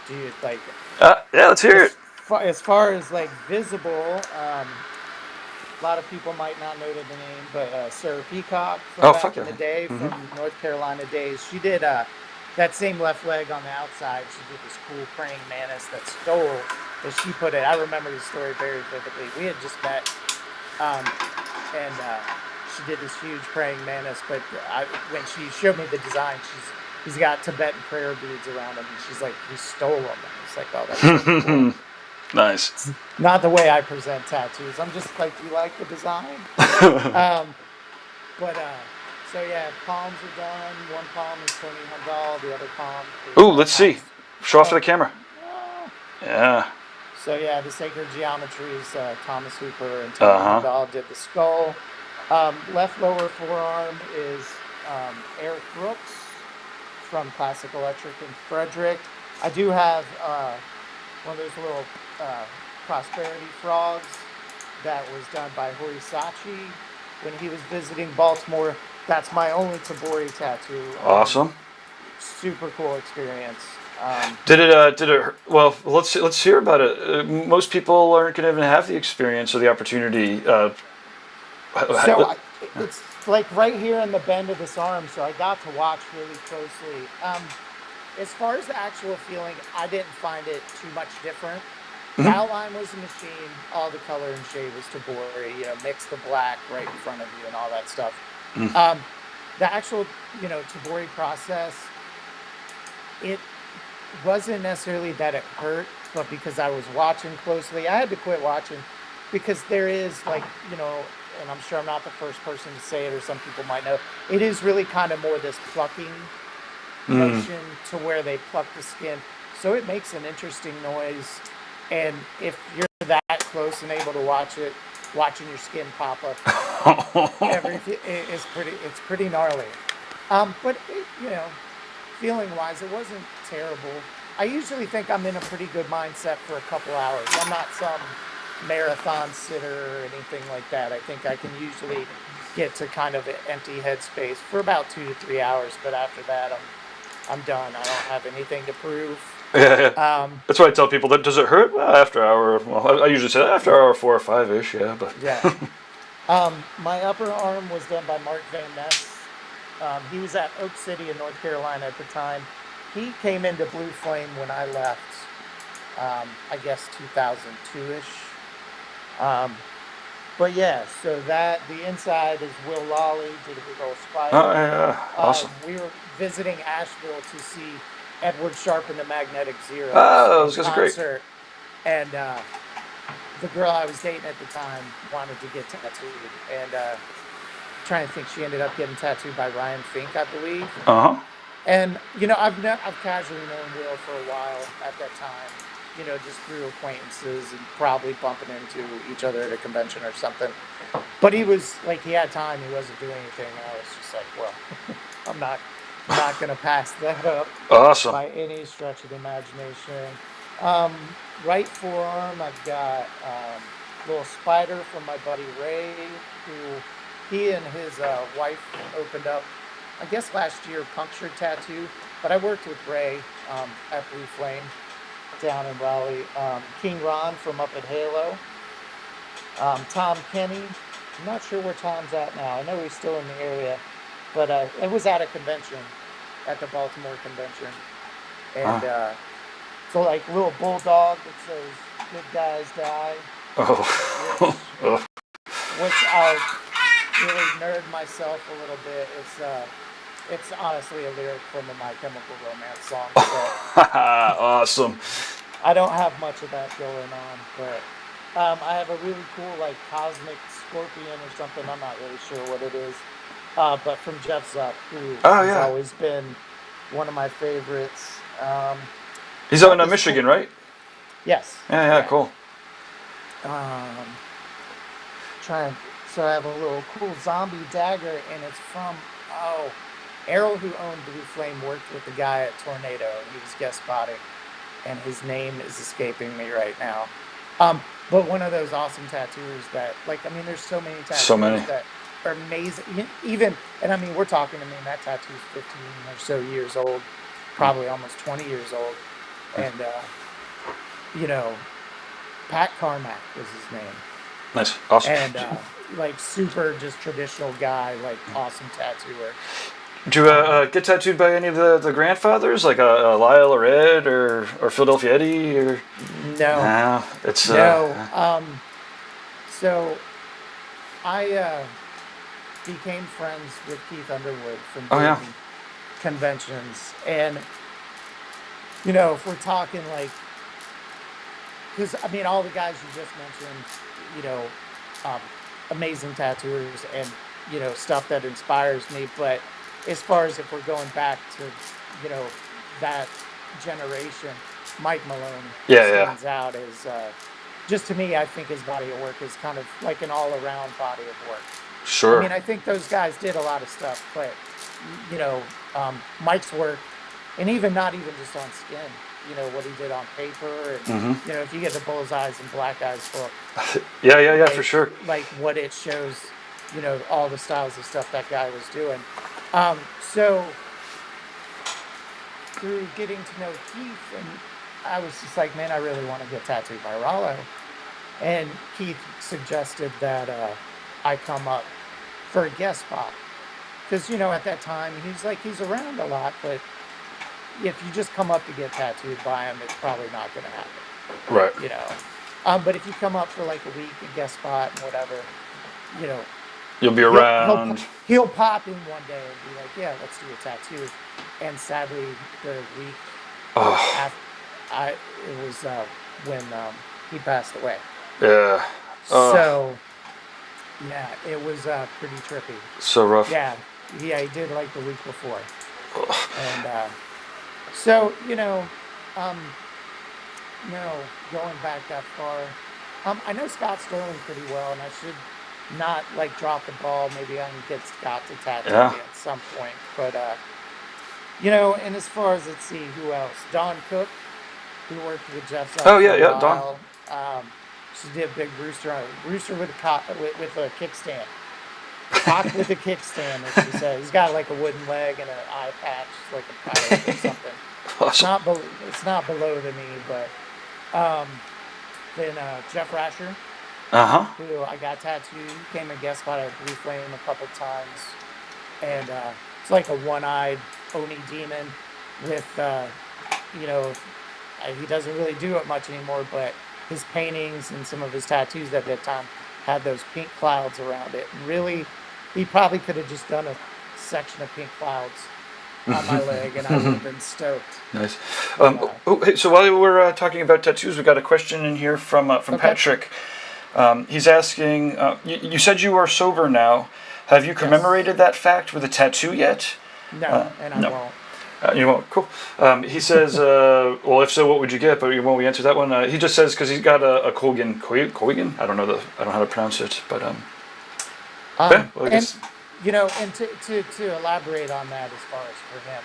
Do you like? Yeah, let's hear it. As far as like visible, a lot of people might not know the name, but Sarah Peacock from Oh, back fuck in yeah. the day, Mhm. from North Carolina days. She did that same left leg on the outside. She did this cool praying mantis that stole. As she put it, I remember the story very vividly. We had just met, and she did this huge praying mantis. But when she showed me the design, he's got Tibetan prayer beads around him, and she's like, "We stole them." And it's like, "Oh, that's so cool." Nice. Not the way I present tattoos. I'm just like, "Do you like the design?" But so yeah, palms are done. One palm is Tony Handal. The other palm is Ooh, let's see. Show off to the camera. Ah. Yeah. So yeah, the Sacred Geometries, Thomas Hooper and Tony Handal did the skull. Left lower forearm is Eric Brooks from Classic Electric in Frederick. I do have one of those little prosperity frogs that was done by Horisachi when he was visiting Baltimore. That's my only Tabori tattoo. Awesome. Super cool experience. Did it? Well, let's hear about it. Most people aren't going to even have the experience or the opportunity. So it's like right here in the bend of this arm, so I got to watch really closely. As far as the actual feeling, I didn't find it too much different. The outline was a machine, all the color and shade was Tabori, mix the black right in front of you and all that stuff. The actual, Tabori process, it wasn't necessarily that it hurt, but because I was watching closely, I had to quit watching because there is like, and I'm sure I'm not the first person to say it, or some people might know, it is really kind of more this plucking motion to where they pluck the skin. So it makes an interesting noise. And if you're that close and able to watch it, watching your skin pop up, it's pretty gnarly. But feeling wise, it wasn't terrible. I usually think I'm in a pretty good mindset for a couple hours. I'm not some marathon sitter or anything like that. I think I can usually get to kind of an empty headspace for about 2 to 3 hours. But after that, I'm done. I don't have anything to prove. Yeah. Um, That's why I tell people that does it hurt? Well, after hour. Well, I usually say after hour 4 or 5-ish. Yeah, but yeah. My upper arm was done by Mark Van Ness. He was at Oak City in North Carolina at the time. He came into Blue Flame when I left. I guess 2002-ish. Um, but yeah, so that the inside is Will Lawley, did a big old spider. oh yeah, awesome. We were visiting Asheville to see Edward Sharpe and the Magnetic Zeros Oh, in those guys are great. concert, and the girl I was dating at the time wanted to get tattooed, and trying to think, she ended up getting tattooed by Ryan Fink, I believe. Uh huh. And I've casually known Will for a while at that time, just through acquaintances and probably bumping into each other at a convention or something. But he was like, he had time, he wasn't doing anything, and I was just like, well, I'm not gonna pass that up Awesome. by any stretch of the imagination. Right forearm, I've got a little spider from my buddy Ray, who he and his wife opened up, I guess last year, Punctured Tattoo. But I worked with Ray at Blue Flame down in Raleigh. King Ron from up at Halo. Tom Kenny. I'm not sure where Tom's at now. I know he's still in the area, but it was at a convention, at the Baltimore convention. And so like little bulldog that says "Good guys die," Oh. Oh. which I'll really nerd myself a little bit. It's honestly a lyric from a My Chemical Romance song. So Awesome. I don't have much of that going on, but I have a really cool like cosmic scorpion or something. I'm not really sure what it is. But from Jeff Zuck, who has always been one of my favorites. He's out in Michigan, right? Yes. Yeah, cool. So I have a little cool zombie dagger, and it's from Errol, who owned Blue Flame, worked with the guy at Tornado, and he was guest spotting, and his name is escaping me right now. But one of those awesome tattooers that, there's so many tattooers that are amazing. Even, and I mean, we're talking, that tattoo's 15 or so years old, probably almost 20 years old. And, Pat Carmack was his name. Nice. Awesome. And, super just traditional guy, awesome tattooer. Did you get tattooed by any of the grandfathers, like Lyle or Ed or Philadelphia Eddie? Or? No. It's no. So I became friends with Keith Underwood from doing conventions, and if we're talking because all the guys you just mentioned, amazing tattooers and stuff that inspires me, but as far as if we're going back to that generation, Mike Malone stands out as just to me. I think his body of work is kind of like an all-around body of work. Sure. I think those guys did a lot of stuff, but Mike's work, and not even just on skin, what he did on paper, and if you get the Bullseyes and Black Eyes book, for sure, what it shows, all the styles of stuff that guy was doing. So through getting to know Keith, and I was just like, man, I really want to get tattooed by Rollo, and Keith suggested that I come up for a guest spot, because at that time he's around a lot, but if you just come up to get tattooed by him, it's probably not going to happen. Right. But if you come up for a week, a guest spot and whatever, you'll be around. He'll pop in one day and be like, yeah, let's do a tattoo. And sadly, the week after, it was when he passed away. Yeah. So, yeah, it was pretty trippy. So rough. Yeah, he did the week before. And so, going back that far, I know Scott Sterling pretty well, and I should not drop the ball. Maybe I can get Scott to tattoo me at some point. But and as far as, let's see, who else? Dawn Cook, who worked with Jeff Zuck for a while. Dawn. She did Big Rooster with a kickstand. Cocked with a kickstand, as she said. He's got like a wooden leg and an eye patch, like a pirate or something. Awesome. It's not below the knee, but then Jeff Rasher, Uh-huh. who I got tattooed, came and guest spotted at Blue Flame a couple times, and it's like a one-eyed Oni demon with he doesn't really do it much anymore, but his paintings and some of his tattoos at that time had those pink clouds around it. And really, he probably could have just done a section of pink clouds on my leg, and I would have been stoked. Nice. Hey, so while we're talking about tattoos, we got a question in here from Okay. Patrick. He's asking, you said you are sober now. Have you commemorated that fact with a tattoo yet? No, and I no. won't. You won't. Cool. He says, well, if so, what would you get? But won't we answer that one? He just says because he's got a Koigen. I don't know how to pronounce it, but yeah, well, I guess. And to elaborate on that as far as for him,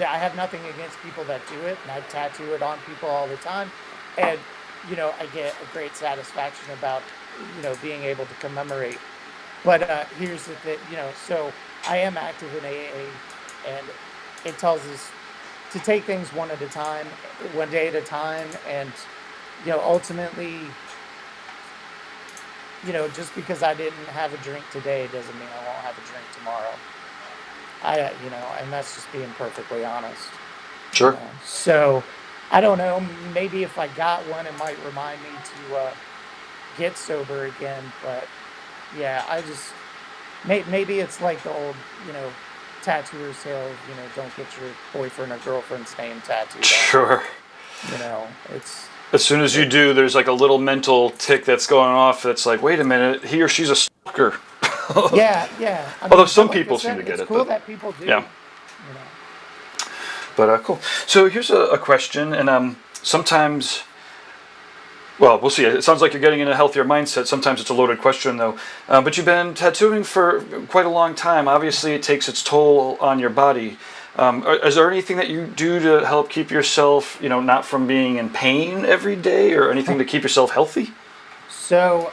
I have nothing against people that do it, and I tattoo it on people all the time, and I get a great satisfaction about being able to commemorate. But here's the thing, so I am active in AA, and it tells us to take things one day at a time, and ultimately, just because I didn't have a drink today doesn't mean I won't have a drink tomorrow. And that's just being perfectly honest. Sure. So I don't know, maybe if I got one, it might remind me to get sober again. But yeah, I just, maybe it's like the old, tattooer's tale, don't get your boyfriend or girlfriend's name tattooed on. Sure. It's... As soon as you do, there's like a little mental tick that's going off that's like, wait a minute, he or she's a stalker. Yeah. Although some people seem to get it's it. cool But that people do. yeah. But cool. So here's a question, and sometimes, well, we'll see. It sounds like you're getting in a healthier mindset. Sometimes it's a loaded question, though. But you've been tattooing for quite a long time. Obviously, it takes its toll on your body. Is there anything that you do to help keep yourself, not from being in pain every day, or anything to keep yourself healthy? So,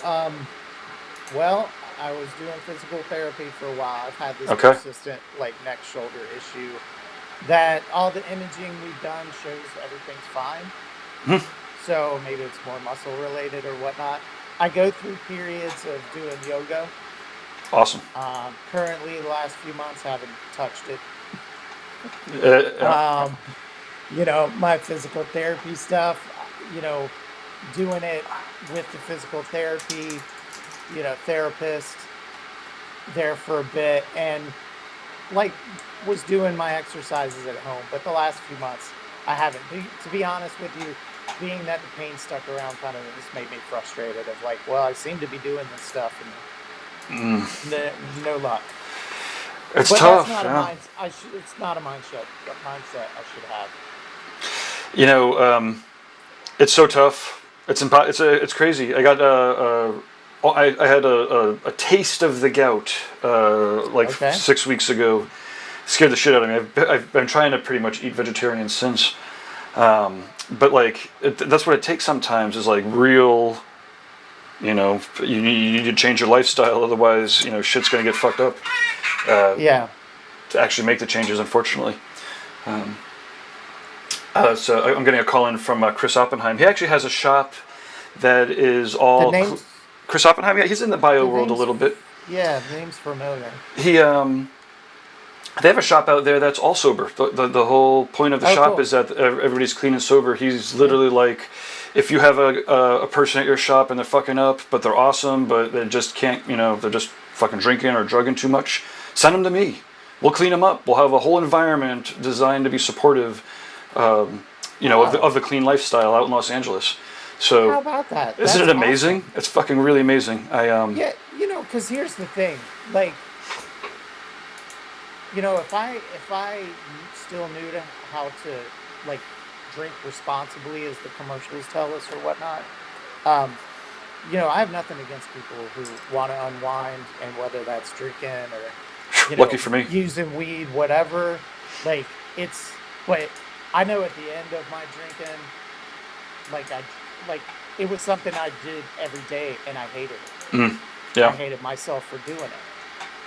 well, I was doing physical therapy for a while. I've had this Okay. persistent, neck shoulder issue that all the imaging we've done shows everything's fine. So maybe it's more muscle related or whatnot. I go through periods of doing yoga. Awesome. Currently, the last few months, haven't touched it. My physical therapy stuff, doing it with the physical therapy, therapist there for a bit, and was doing my exercises at home. But the last few months, I haven't. To be honest with you, being that the pain stuck around kind of just made me frustrated of I seem to be doing this stuff and no luck. It's But tough. that's not Yeah. it's not a mindset I should have. It's so tough. It's crazy. I got I had a taste of the gout Okay. 6 weeks ago. Scared the shit out of me. I've been trying to pretty much eat vegetarian since. But that's what it takes sometimes is real. You need to change your lifestyle, otherwise shit's gonna get fucked up. Yeah. To actually make the changes, unfortunately. So I'm getting a call in from Chris Oppenheim. He actually has a shop that is all The name's, Chris Oppenheim. Yeah, he's in the bio world a little bit. Yeah, the name's familiar. They have a shop out there that's all sober. The whole point of the shop cool. is that everybody's clean and sober. He's literally if you have a person at your shop and they're fucking up, but they're awesome, but they just can't, they're just fucking drinking or drugging too much, send them to me. We'll clean them up. We'll have a whole environment designed to be supportive, of the clean lifestyle out in Los Angeles. So How about that? isn't it That's amazing? awesome. It's fucking really amazing. Yeah, because here's the thing, if I still knew how to drink responsibly, as the commercials tell us or whatnot, I have nothing against people who want to unwind, and whether that's drinking or Lucky for me. using weed, whatever. But I know at the end of my drinking, it was something I did every day, and I hated it. Yeah. I hated myself for doing it.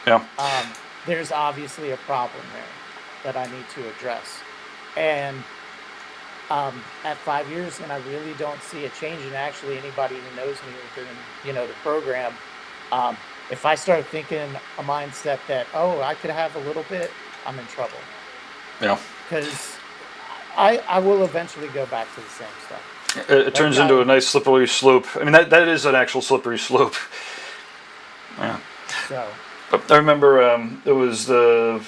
Yeah. There's obviously a problem there that I need to address. And at 5 years, and I really don't see a change. And actually, anybody who knows me within, the program, um, if I start thinking a mindset that, oh, I could have a little bit, I'm in trouble. Yeah. Because I will eventually go back to the same stuff. It turns into a nice slippery slope. I mean, that is an actual slippery slope. Yeah. So. But I remember it was I'll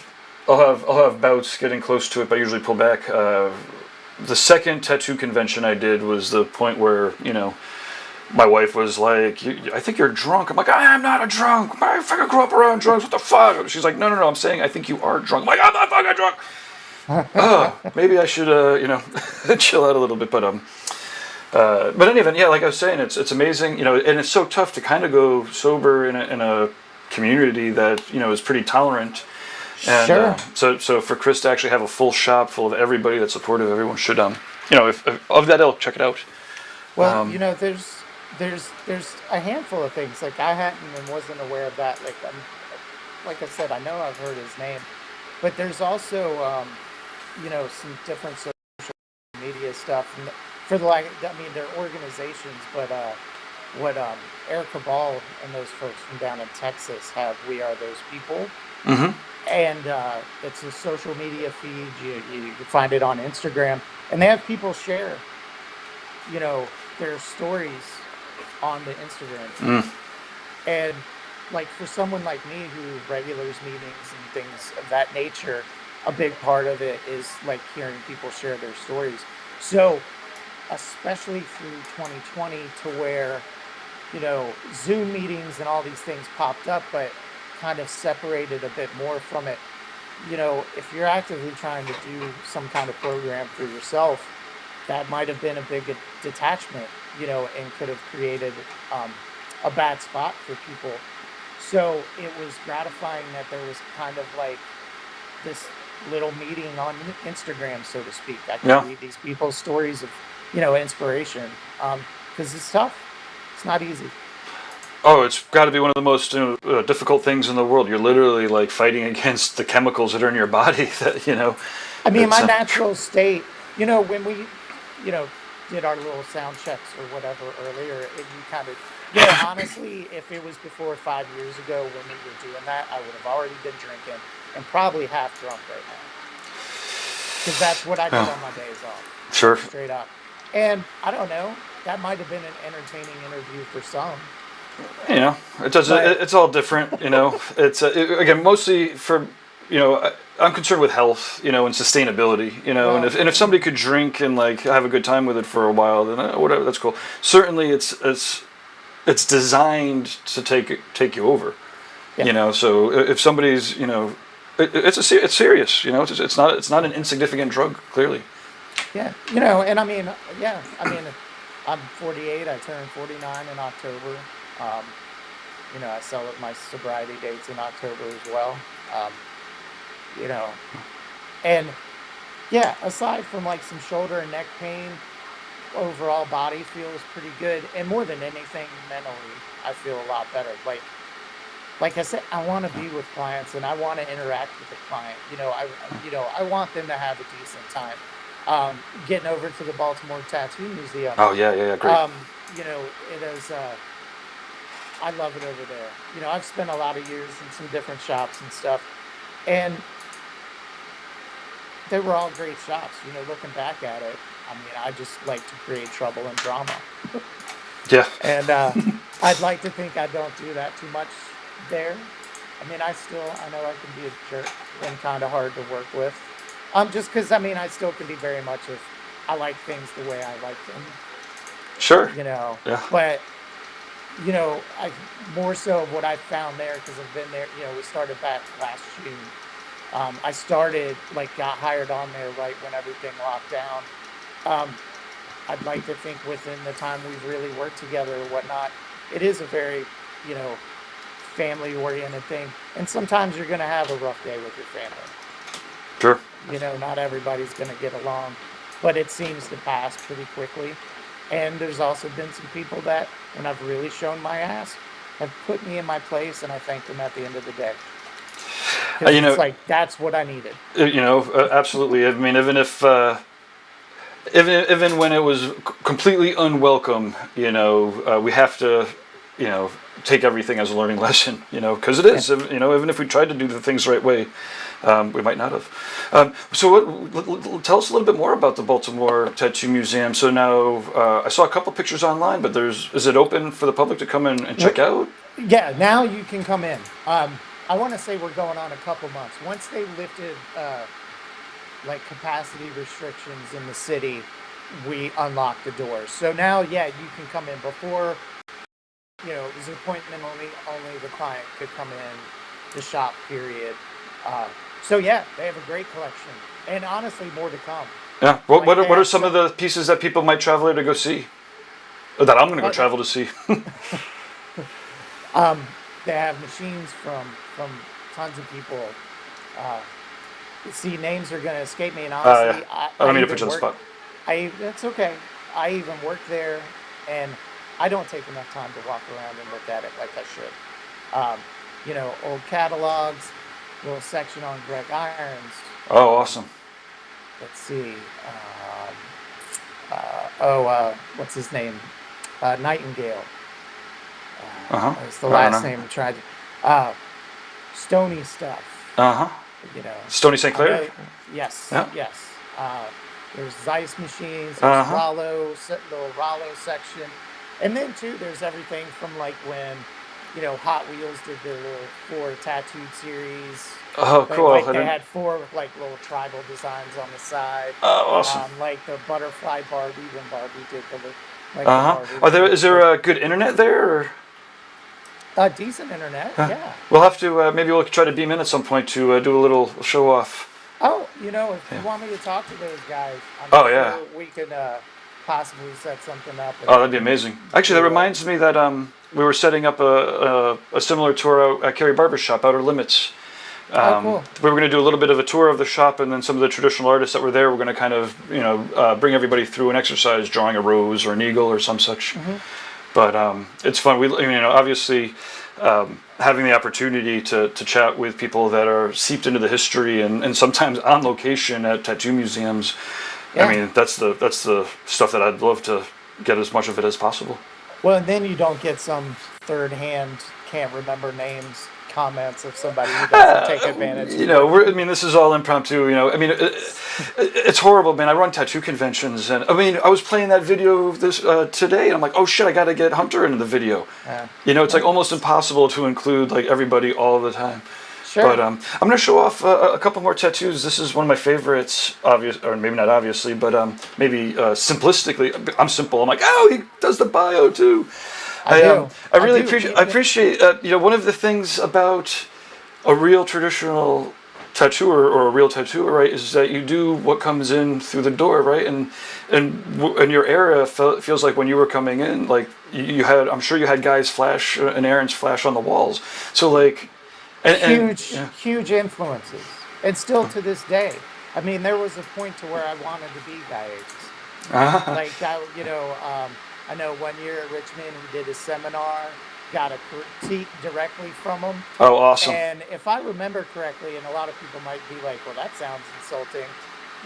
have bouts getting close to it, but I usually pull back. The second tattoo convention I did was the point where, my wife was like, I think you're drunk. I'm like, I am not a drunk. I fucking grew up around drunks. What the fuck? She's like, no, I'm saying I think you are drunk. I'm like, I'm not fucking drunk. Maybe I should, chill out a little bit. But in any event, yeah, like I was saying, it's amazing, and it's so tough to kind of go sober in a community that, is pretty tolerant. And, Sure. So for Chris to actually have a full shop full of everybody that's supportive, everyone should, if of that ilk, check it out. Well, there's a handful of things. Like I hadn't and wasn't aware of that. Like I said, I know I've heard his name, but there's also, some different social media stuff. And they're organizations, but what Erica Ball and those folks from down in Texas have, We Are Those People. Mm-hmm. And it's a social media feed. You find it on Instagram, and they have people share, their stories on the Instagram feed. Mm. And like for someone like me who regulars meetings and things of that nature, a big part of it is like hearing people share their stories. So especially through 2020 to where, Zoom meetings and all these things popped up, but kind of separated a bit more from it. If you're actively trying to do some kind of program for yourself, that might have been a big detachment, and could have created a bad spot for people. So it was gratifying that there was kind of like this little meeting on Instagram, so to speak. I can read these people's stories of, inspiration, because it's tough. It's not easy. Oh, it's got to be one of the most difficult things in the world. You're literally like fighting against the chemicals that are in your body. That I mean, my natural state. When we, did our little sound checks or whatever earlier, and you kind of, honestly, if it was before 5 years ago when we were doing that, I would have already been drinking and probably half drunk right now. Because that's what I did on my days off. Sure. Straight up. And I don't know. That might have been an entertaining interview for some. It does. It's all different. It's again mostly for I'm concerned with health, and sustainability, and if somebody could drink and like have a good time with it for a while, then whatever, that's cool. Certainly, it's designed to take you over, So if somebody's, it's serious, It's not an insignificant drug, clearly. Yeah, and I'm 48. I turn 49 in October. I celebrate my sobriety dates in October as well. And yeah, aside from like some shoulder and neck pain, overall body feels pretty good. And more than anything, mentally, I feel a lot better. Like I said, I want to be with clients and I want to interact with the client. I want them to have a decent time. Getting over to the Baltimore Tattoo Museum. Oh yeah, great. It is. I love it over there. I've spent a lot of years in some different shops and stuff, and they were all great shops. Looking back at it, I just like to create trouble and drama. Yeah. And I'd like to think I don't do that too much there. I know I can be a jerk and kind of hard to work with. Just because, I still can be very much of, I like things the way I like them. Sure. Yeah. But, I more so of what I found there, because I've been there, we started back last June. I got hired on there right when everything locked down. I'd like to think within the time we've really worked together or whatnot, it is a very, family-oriented thing. And sometimes you're going to have a rough day with your family. Sure. Not everybody's going to get along, but it seems to pass pretty quickly. And there's also been some people that, when I've really shown my ass, have put me in my place, and I thanked them at the end of the day. 'Cause You know, it's like, that's what I needed. absolutely. I mean, even when it was completely unwelcome, we have to, take everything as a learning lesson, because it is, even if we tried to do the things the right way, we might not have. Tell us a little bit more about the Baltimore Tattoo Museum. So now, I saw a couple pictures online, but is it open for the public to come in and check out? Yeah, now you can come in. I want to say we're going on a couple months. Once they lifted like capacity restrictions in the city, we unlocked the doors. So now, yeah, you can come in. Before, it was appointment only the client could come in the shop, period. So yeah, they have a great collection, and honestly, more to come. Yeah. What are some of the pieces that people might travel here to go see? Or that I'm going to go travel to see. They have machines from tons of people. See, names are going to escape me, and honestly, I don't mean to put you on the spot. That's okay. I even work there, and I don't take enough time to walk around and look at it like I should. Old catalogs, little section on Greg Irons. Oh, awesome. Let's see. What's his name? Nightingale. It's the last name. Tried. Stony stuff. Stony St. Clair? Yes. Yeah. Yes. There's Zeiss machines. There's little Rollo section, and then too, there's everything from like when, Hot Wheels did their little 4 tattooed series. Oh, cool. They had 4 like little tribal designs on the side. Oh, awesome. Like the butterfly Barbie when Barbie did the Barbie. Is there a good internet there? Or? Decent internet, yeah. We'll have to, maybe we'll try to beam in at some point to do a little show off. Oh, if you want me to talk to those guys, sure we could possibly set something up. Oh, that'd be amazing. Actually, that reminds me that we were setting up a similar tour out at Carrie Barber's shop, Outer Limits. Cool. We were going to do a little bit of a tour of the shop, and then some of the traditional artists that were there were going to kind of, bring everybody through an exercise, drawing a rose or an eagle or some such. Mm-hmm. But it's fun. Obviously, having the opportunity to chat with people that are seeped into the history and sometimes on location at tattoo museums. Yeah. I mean, that's the stuff that I'd love to get as much of it as possible. Well, and then you don't get some third-hand, can't remember names comments of somebody who doesn't take advantage. This is all impromptu. It's horrible, man. I run tattoo conventions, and I was playing that video today, and I'm like, oh shit, I got to get Hunter into the video. It's like almost impossible to include like everybody all the time. Sure. But I'm going to show off a couple more tattoos. This is one of my favorites, or maybe not obviously, but maybe simplistically. I'm simple. I'm like, oh, he does the bio too. I really appreciate. One of the things about a real traditional tattooer or a real tattooer, right, is that you do what comes in through the door, right? And your era feels like when you were coming in, like you had. I'm sure you had guys flash and Aaron's flash on the walls. So like. Huge influences, and still to this day. I mean, there was a point to where I wanted to be Guy Aitchison. Like I know one year at Richmond he did a seminar, got a critique directly from him. Oh, awesome! And if I remember correctly, and a lot of people might be like, "Well, that sounds insulting,"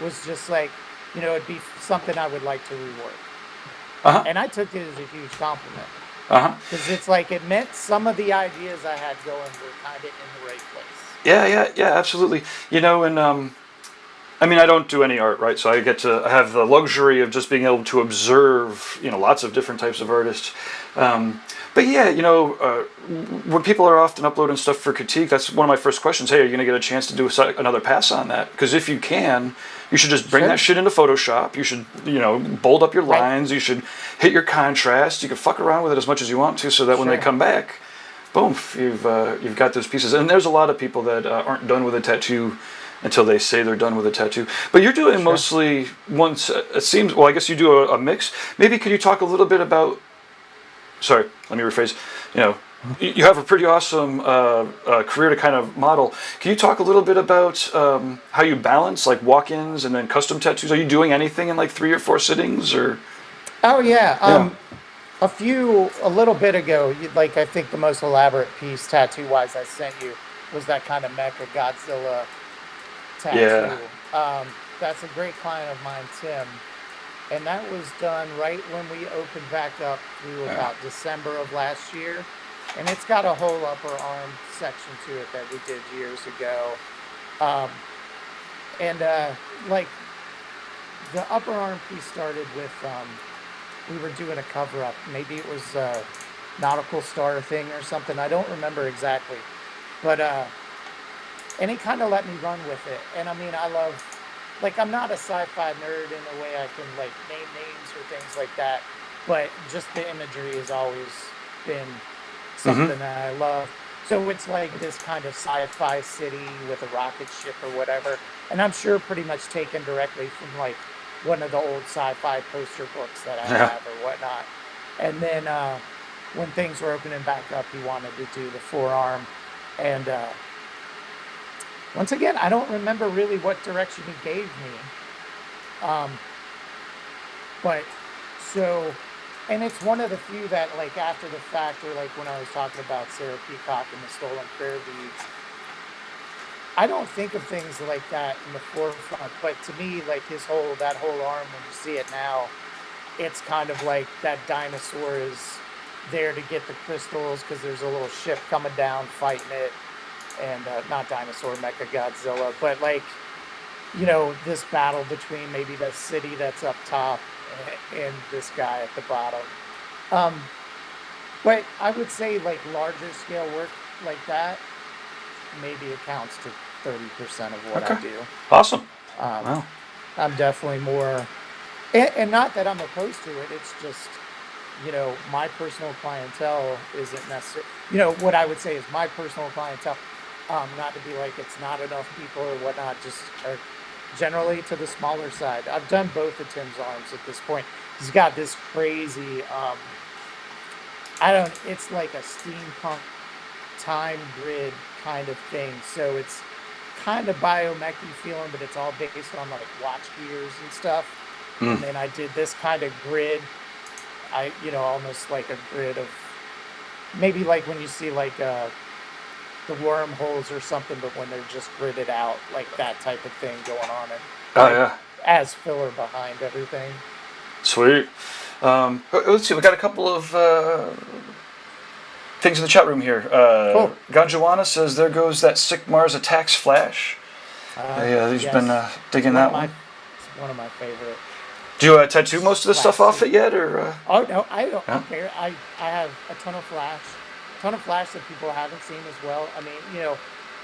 was just like, it'd be something I would like to rework. And I took it as a huge compliment. Because it's like it meant some of the ideas I had going were kind of in the right place. Yeah, absolutely. I don't do any art, right? So I have the luxury of just being able to observe, lots of different types of artists. But yeah, when people are often uploading stuff for critique, that's one of my first questions. Hey, are you going to get a chance to do another pass on that? Because if you can, you should just bring that shit into Photoshop. You should, bold up your lines. You should hit your contrast. You can fuck around with it as much as you want to, so that when they come back, boom, you've got those pieces. And there's a lot of people that aren't done with a tattoo until they say they're done with a tattoo. But you're doing mostly once. It seems. Well, I guess you do a mix. Maybe could you talk a little bit about? Sorry, let me rephrase. You have a pretty awesome career to kind of model. Can you talk a little bit about how you balance like walk-ins and then custom tattoos? Are you doing anything in like 3 or 4 sittings or? Oh yeah. A little bit ago, like I think the most elaborate piece tattoo wise I sent you was that kind of Mecha Godzilla Yeah. tattoo. That's a great client of mine, Tim, and that was done right when we opened back up through Yeah. about December of last year. And it's got a whole upper arm section to it that we did years ago. Um, and like the upper arm piece started with we were doing a cover up. Maybe it was a nautical star thing or something. I don't remember exactly, but and he kind of let me run with it. And I mean, I love, like, I'm not a sci-fi nerd in a way I can like name names or things like that, but just the imagery has always been something that I love. So it's like this kind of sci-fi city with a rocket ship or whatever, and I'm sure pretty much taken directly from like one of the old sci-fi poster books that I Yeah. have or whatnot. And then when things were opening back up, he wanted to do the forearm, and once again, I don't remember really what direction he gave me. Um, but so, and it's one of the few that like after the fact, or like when I was talking about Sarah Peacock and the stolen prayer beads, I don't think of things like that in the forefront. But to me, like that whole arm, when you see it now, it's kind of like that dinosaur is there to get the crystals because there's a little ship coming down fighting it, and not dinosaur, Mecha Godzilla, but like, this battle between maybe the city that's up top and this guy at the bottom. Um, but I would say like larger scale work like that maybe accounts to 30% of what I Okay. do. Awesome. Um, Wow. I'm definitely more, and not that I'm opposed to it. It's just, my personal clientele isn't necessarily, what I would say is my personal clientele. Not to be like it's not enough people or whatnot, just are generally to the smaller side. I've done both of Tim's arms at this point. He's got this crazy, it's like a steampunk time grid kind of thing. So it's kind of biomechy feeling, but it's all based on like watch gears and stuff. And then I did this kind of grid. Almost like a grid of maybe like when you see like the wormholes or something, but when they're just gridded out, like that type of thing going on, and Oh like yeah. as filler behind everything. Sweet. Let's see. We got a couple of things in the chat room here. Cool. Ganjawana says, "There goes that sick Mars attacks flash." Yeah, he's Yes. been digging that one. It's one of my favorite. Do you tattoo most of the stuff off it yet, or? Oh no, I don't Yeah? care. I have a ton of flash that people haven't seen as well. I mean,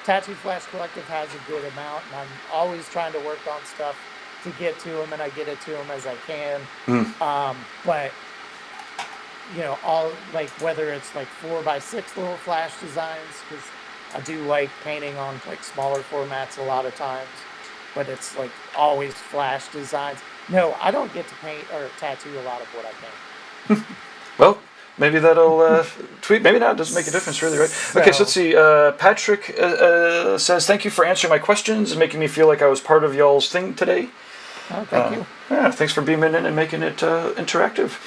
Tattoo Flash Collective has a good amount, and I'm always trying to work on stuff to get to them, and I get it to them as I can. But all like whether it's like 4x6 little flash designs, because I do like painting on like smaller formats a lot of times, but it's like always flash designs. No, I don't get to paint or tattoo a lot of what I paint. Well, maybe that'll tweet. Maybe not. It doesn't make a difference, really, right? Okay, so let's see. Patrick says, "Thank you for answering my questions and making me feel like I was part of y'all's thing today." Oh, thank you. Yeah, thanks for beaming in and making it interactive.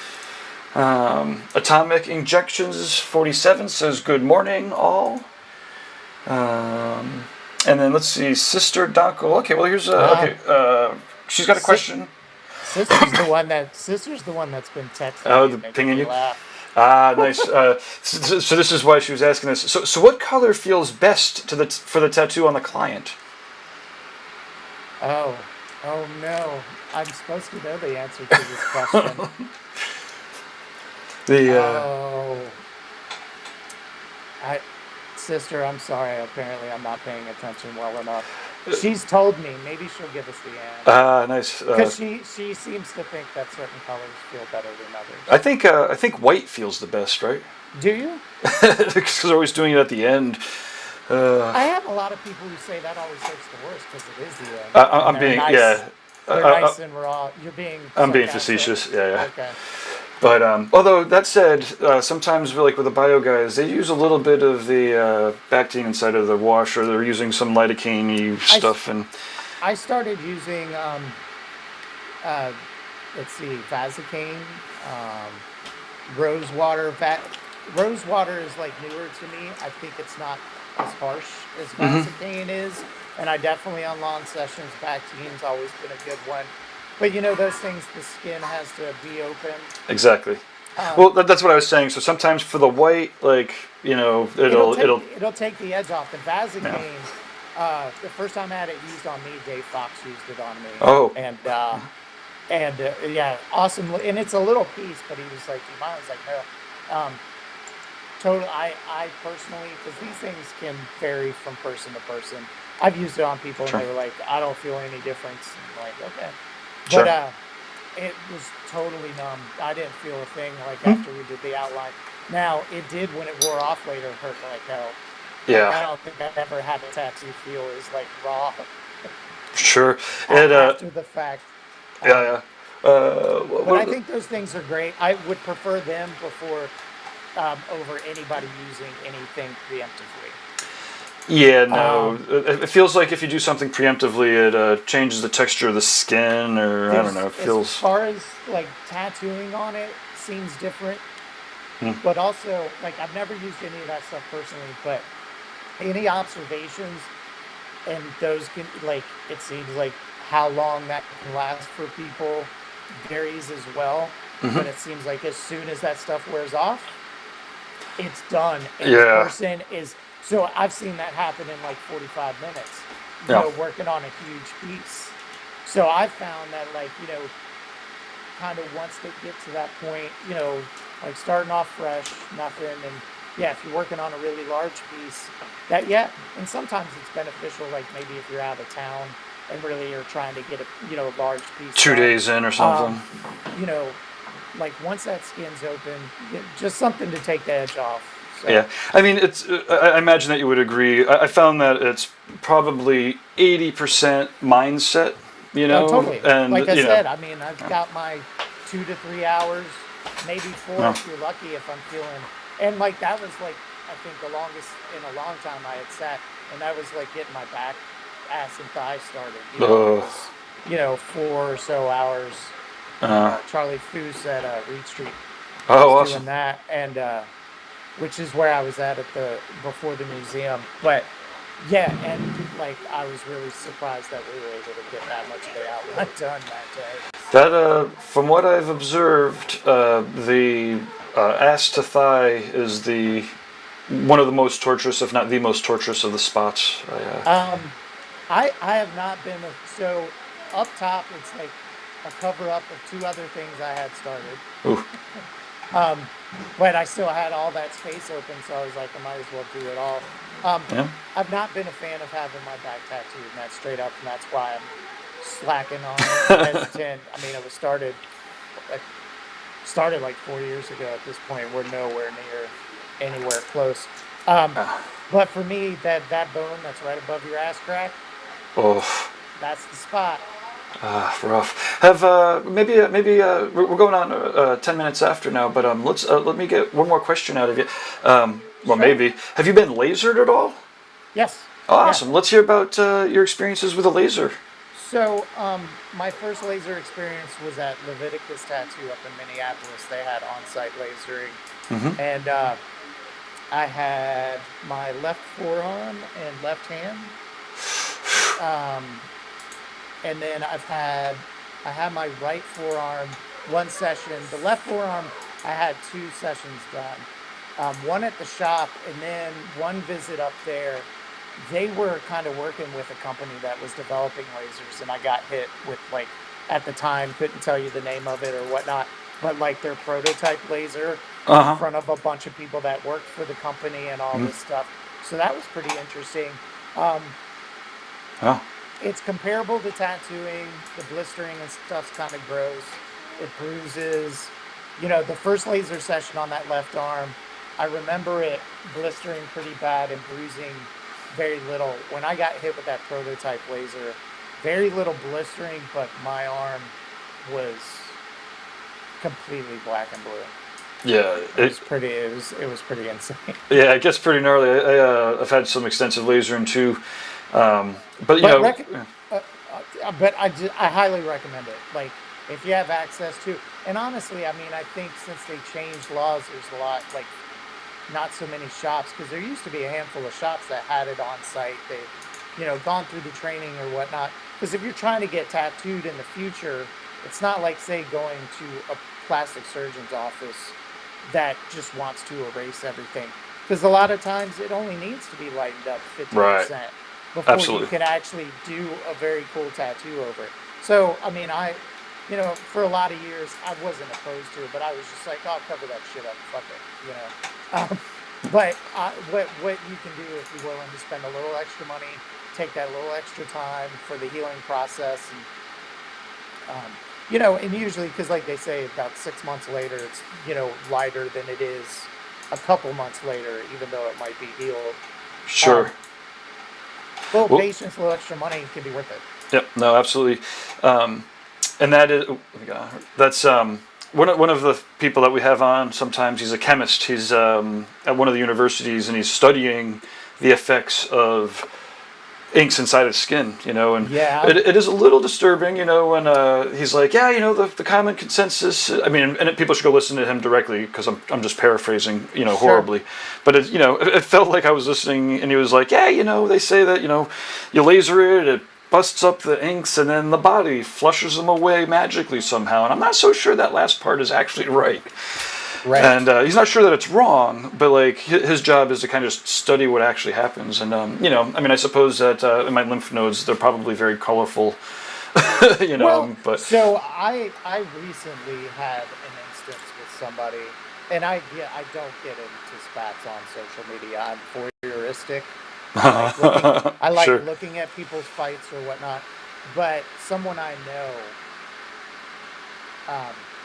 Atomic Injections 47 says, "Good morning, all." And then let's see, Sister Donko. Okay, well here's she's got a question. Sister's the one that's been texting Oh, me the and making pinging me you? laugh. Ah, nice. So this is why she was asking this. So what color feels best for the tattoo on the client? Oh no! I'm supposed to know the answer to this question. Sister, I'm sorry. Apparently, I'm not paying attention well enough. She's told me. Maybe she'll give us the answer. Ah, nice. Because she seems to think that certain colors feel better than others. I think white feels the best, right? Do you? Because they're always doing it at the end. I have a lot of people who say that always hurts the worst because it is the end. I'm being nice. Yeah. They're nice and raw. You're being. I'm being sarcastic. facetious. Yeah. Okay. But although that said, sometimes like with the bio guys, they use a little bit of the Bactine inside of the wash, or they're using some lidocaine stuff. I started using let's see, Vasecaine, rosewater. Rosewater is like newer to me. I think it's not as harsh as Vaseline is, and I definitely on lawn sessions, Bactine's always been a good one. But you know those things, the skin has to be open. Exactly. Well, that's what I was saying. So sometimes for the white, like, you know, it'll take the edge off. The Vaseline, the first time I had it used on me, Dave Fox used it on me. Oh. And yeah, awesome. And it's a little piece, but he was like, "Do you mind?" I was like, "No." Totally. I personally, because these things can vary from person to person. I've used it on people, Sure. and they were like, "I don't feel any difference." And I'm like, okay, Sure. but it was totally numb. I didn't feel a thing like after we did the outline. Now it did when it wore off later hurt like hell. Yeah. Like, I don't think I've ever had a tattoo feel as like raw Sure. after the fact. Yeah. But I think those things are great. I would prefer them before over anybody using anything preemptively. Yeah, no. It feels like if you do something preemptively, it changes the texture of the skin, or I don't know. It feels. As far as like tattooing on it, seems different. But also, like I've never used any of that stuff personally, but any observations, and those can like it seems like how long that can last for people varies as well. But it seems like as soon as that stuff wears off, it's done. And the person is. So I've seen that happen in like 45 minutes, you know, working on a huge piece. So I've found that like, you know, kind of once they get to that point, you know, like starting off fresh, nothing. And yeah, if you're working on a really large piece that, and sometimes it's beneficial, like maybe if you're out of town and really are trying to get a, you know, a large piece. 2 days in or something. You know, like once that skin's open, just something to take the edge off. So. Yeah, I mean, it's. I imagine that you would agree. I found that it's probably 80% mindset. You know, totally. And like I said, I mean, I've got my 2 to 3 hours, maybe 4 if you're lucky. If I'm feeling, and like that was like I think the longest in a long time I had sat, and that was like getting my back, ass, and thighs started. You know, it was, you know, 4 or so hours. Charlie Foose at Reed Street. Was doing that, and. Which is where I was at the before the museum. But yeah, and like I was really surprised that we were able to get that much of the outline done that day. That, from what I've observed, the ass to thigh is the one of the most torturous, if not the most torturous, of the spots. I have not been so up top. It's like a cover up of 2 other things I had started. Ooh. But I still had all that space open, so I was like, I might as well do it all. I've not been a fan of having my back tattooed, and that's straight up, and that's why I'm slacking on it, hesitant. I mean, it was started like 4 years ago at this point. We're nowhere near anywhere close. But for me, that bone that's right above your ass crack, that's the spot. Rough. Have maybe we're going on 10 minutes after now, but let me get one more question out of you. Well, sure. Maybe have you been lasered at all? Yes. Oh, awesome. Yeah. Let's hear about your experiences with a laser. So, my first laser experience was at Leviticus Tattoo up in Minneapolis. They had on-site lasering, and I had my left forearm and left hand. And then I had my right forearm, 1 session. The left forearm, I had 2 sessions done. One at the shop, and then 1 visit up there. They were kind of working with a company that was developing lasers, and I got hit with, like, at the time, couldn't tell you the name of it or whatnot, but like their prototype laser in front of a bunch of people that worked for the company and all this stuff. So that was pretty interesting. It's comparable to tattooing. The blistering and stuff kind of grows. It bruises. You know, the first laser session on that left arm, I remember it blistering pretty bad and bruising very little. When I got hit with that prototype laser, very little blistering, but my arm was completely black and blue. Yeah, it was pretty insane. Yeah, it gets pretty gnarly. I've had some extensive lasering too. But I highly recommend it. Like, if you have access to, and honestly, I mean, I think since they changed laws, there's a lot, like, not so many shops, because there used to be a handful of shops that had it on site. They've, gone through the training or whatnot. Because if you're trying to get tattooed in the future, it's not like, say, going to a plastic surgeon's office that just wants to erase everything. Because a lot of times it only needs to be lightened up 50% Right. before Absolutely. you can actually do a very cool tattoo over it. So, I mean, for a lot of years, I wasn't opposed to it, but I was just like, I'll cover that shit up, fuck it. But what you can do if you're willing to spend a little extra money, take that little extra time for the healing process, and usually, because like they say, about 6 months later, it's lighter than it is a couple months later, even though it might be healed. Sure. Little Well- patience, a little extra money can be worth it. Yep. No, absolutely. And that is that's one of the people that we have on. Sometimes he's a chemist. He's at one of the universities, and he's studying the effects of inks inside of skin. And Yeah. it is a little disturbing. When he's like, yeah, the common consensus. I mean, and people should go listen to him directly, because I'm just paraphrasing, horribly. But it felt like I was listening, and he was like, yeah, they say that you laser it busts up the inks, and then the body flushes them away magically somehow. And I'm not so sure that last part is actually right. Right. And he's not sure that it's wrong, but like his job is to kind of study what actually happens. And I mean, I suppose that in my lymph nodes, they're probably very colorful. Well, but so I recently had an instance with somebody, and I don't get into spats on social media. I'm voyeuristic. I like Sure. looking at people's fights or whatnot. But someone I know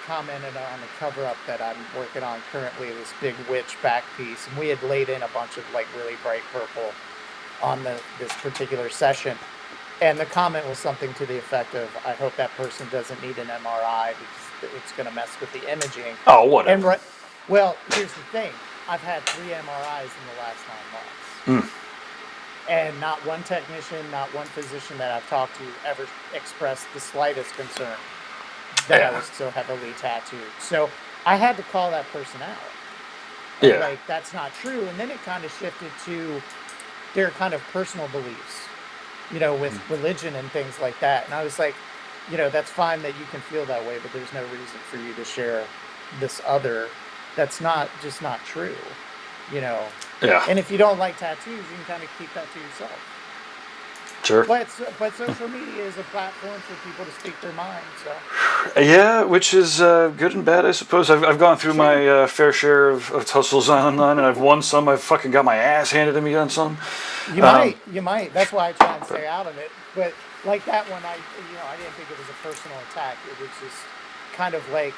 commented on the cover up that I'm working on currently, this big witch back piece, and we had laid in a bunch of like really bright purple on this particular session. And the comment was something to the effect of, I hope that person doesn't need an MRI because it's going to mess with the imaging. Oh, whatever. And well, here's the thing. I've had 3 MRIs in the last 9 months. And not one technician, not one physician that I've talked to ever expressed the slightest concern that I was still heavily tattooed. So I had to call that person out. And Yeah. like, that's not true. And then it kind of shifted to their kind of personal beliefs, with religion and things like that. And I was like, that's fine that you can feel that way, but there's no reason for you to share this other that's just not true, Yeah. And if you don't like tattoos, you can kind of keep that to yourself. Sure. But social media is a platform for people to speak their mind. So Yeah, which is good and bad, I suppose. I've gone through my fair share of tussles online, and I've won some. I've fucking got my ass handed to me on some. you might. That's why I try and stay out of it. But like that one, I didn't think it was a personal attack. It was just kind of like,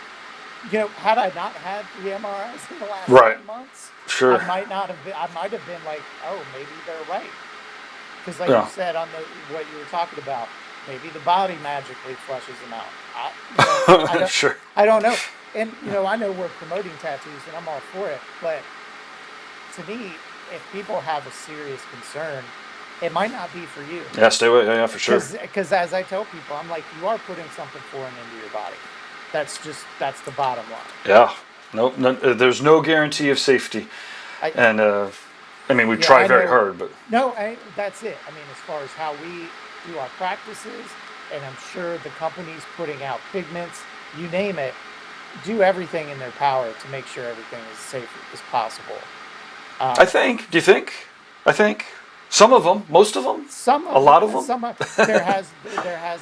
had I not had 3 MRIs in the last 9 months, Sure. I might have been like, oh, maybe they're right. Because like Yeah. you said on what you were talking about, maybe the body magically flushes them out. I don't, Sure. I don't know. And, I know we're promoting tattoos and I'm all for it. But to me, if people have a serious concern, it might not be for you. Yeah, stay away. Yeah, for sure. Because as I tell people, I'm like, you are putting something foreign into your body. That's the bottom line. Yeah. Nope. There's no guarantee of safety. I mean, we Yeah, try I very know. hard, but No, that's it. I mean, as far as how we do our practices, and I'm sure the companies putting out pigments, you name it, do everything in their power to make sure everything is safe as possible. I think. Do you think? I think some of them, most of them, A lot of them. There has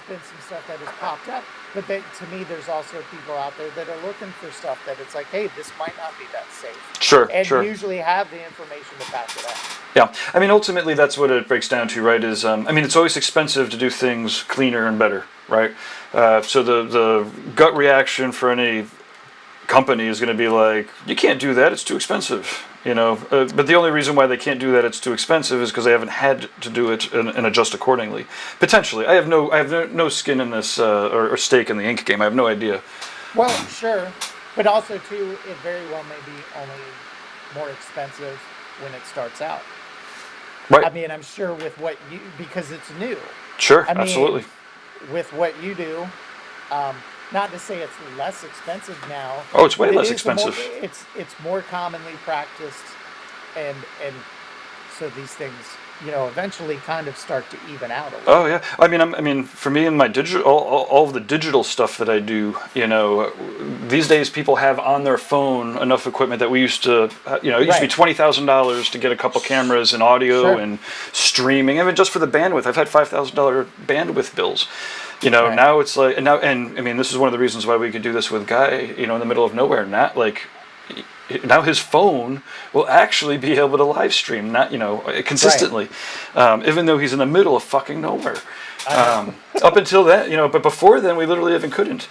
been some stuff that has popped up, but to me, there's also people out there that are looking for stuff that it's like, hey, this might not be that safe. Sure, And sure. usually have the information to back it up. Yeah, I mean, ultimately, that's what it breaks down to, right? Is I mean, it's always expensive to do things cleaner and better, right? So the gut reaction for any company is going to be like, you can't do that; it's too expensive, But the only reason why they can't do that, it's too expensive, is because they haven't had to do it and adjust accordingly. Potentially, I have no skin in this or stake in the ink game. I have no idea. Well, sure, but also too, it very well may be only more expensive when it starts out. Right. I mean, I'm sure with because it's new. Sure. I mean, Absolutely. With what you do, not to say it's less expensive now. Oh, it's way but it less is a more, expensive. it's more commonly practiced, and so these things, eventually kind of start to even out a little. Oh yeah, I mean, for me and my digital, all of the digital stuff that I do, these days people have on their phone enough equipment that we used to, it used to be Right. $20,000 to get a couple cameras and audio Sure. and streaming. I mean, just for the bandwidth, I've had $5,000 bandwidth bills. Right. Now it's like, and I mean, this is one of the reasons why we could do this with Guy, in the middle of nowhere. Not like, now his phone will actually be able to live stream, not consistently, even though he's in the middle of fucking nowhere. Up until that, but before then we literally even couldn't.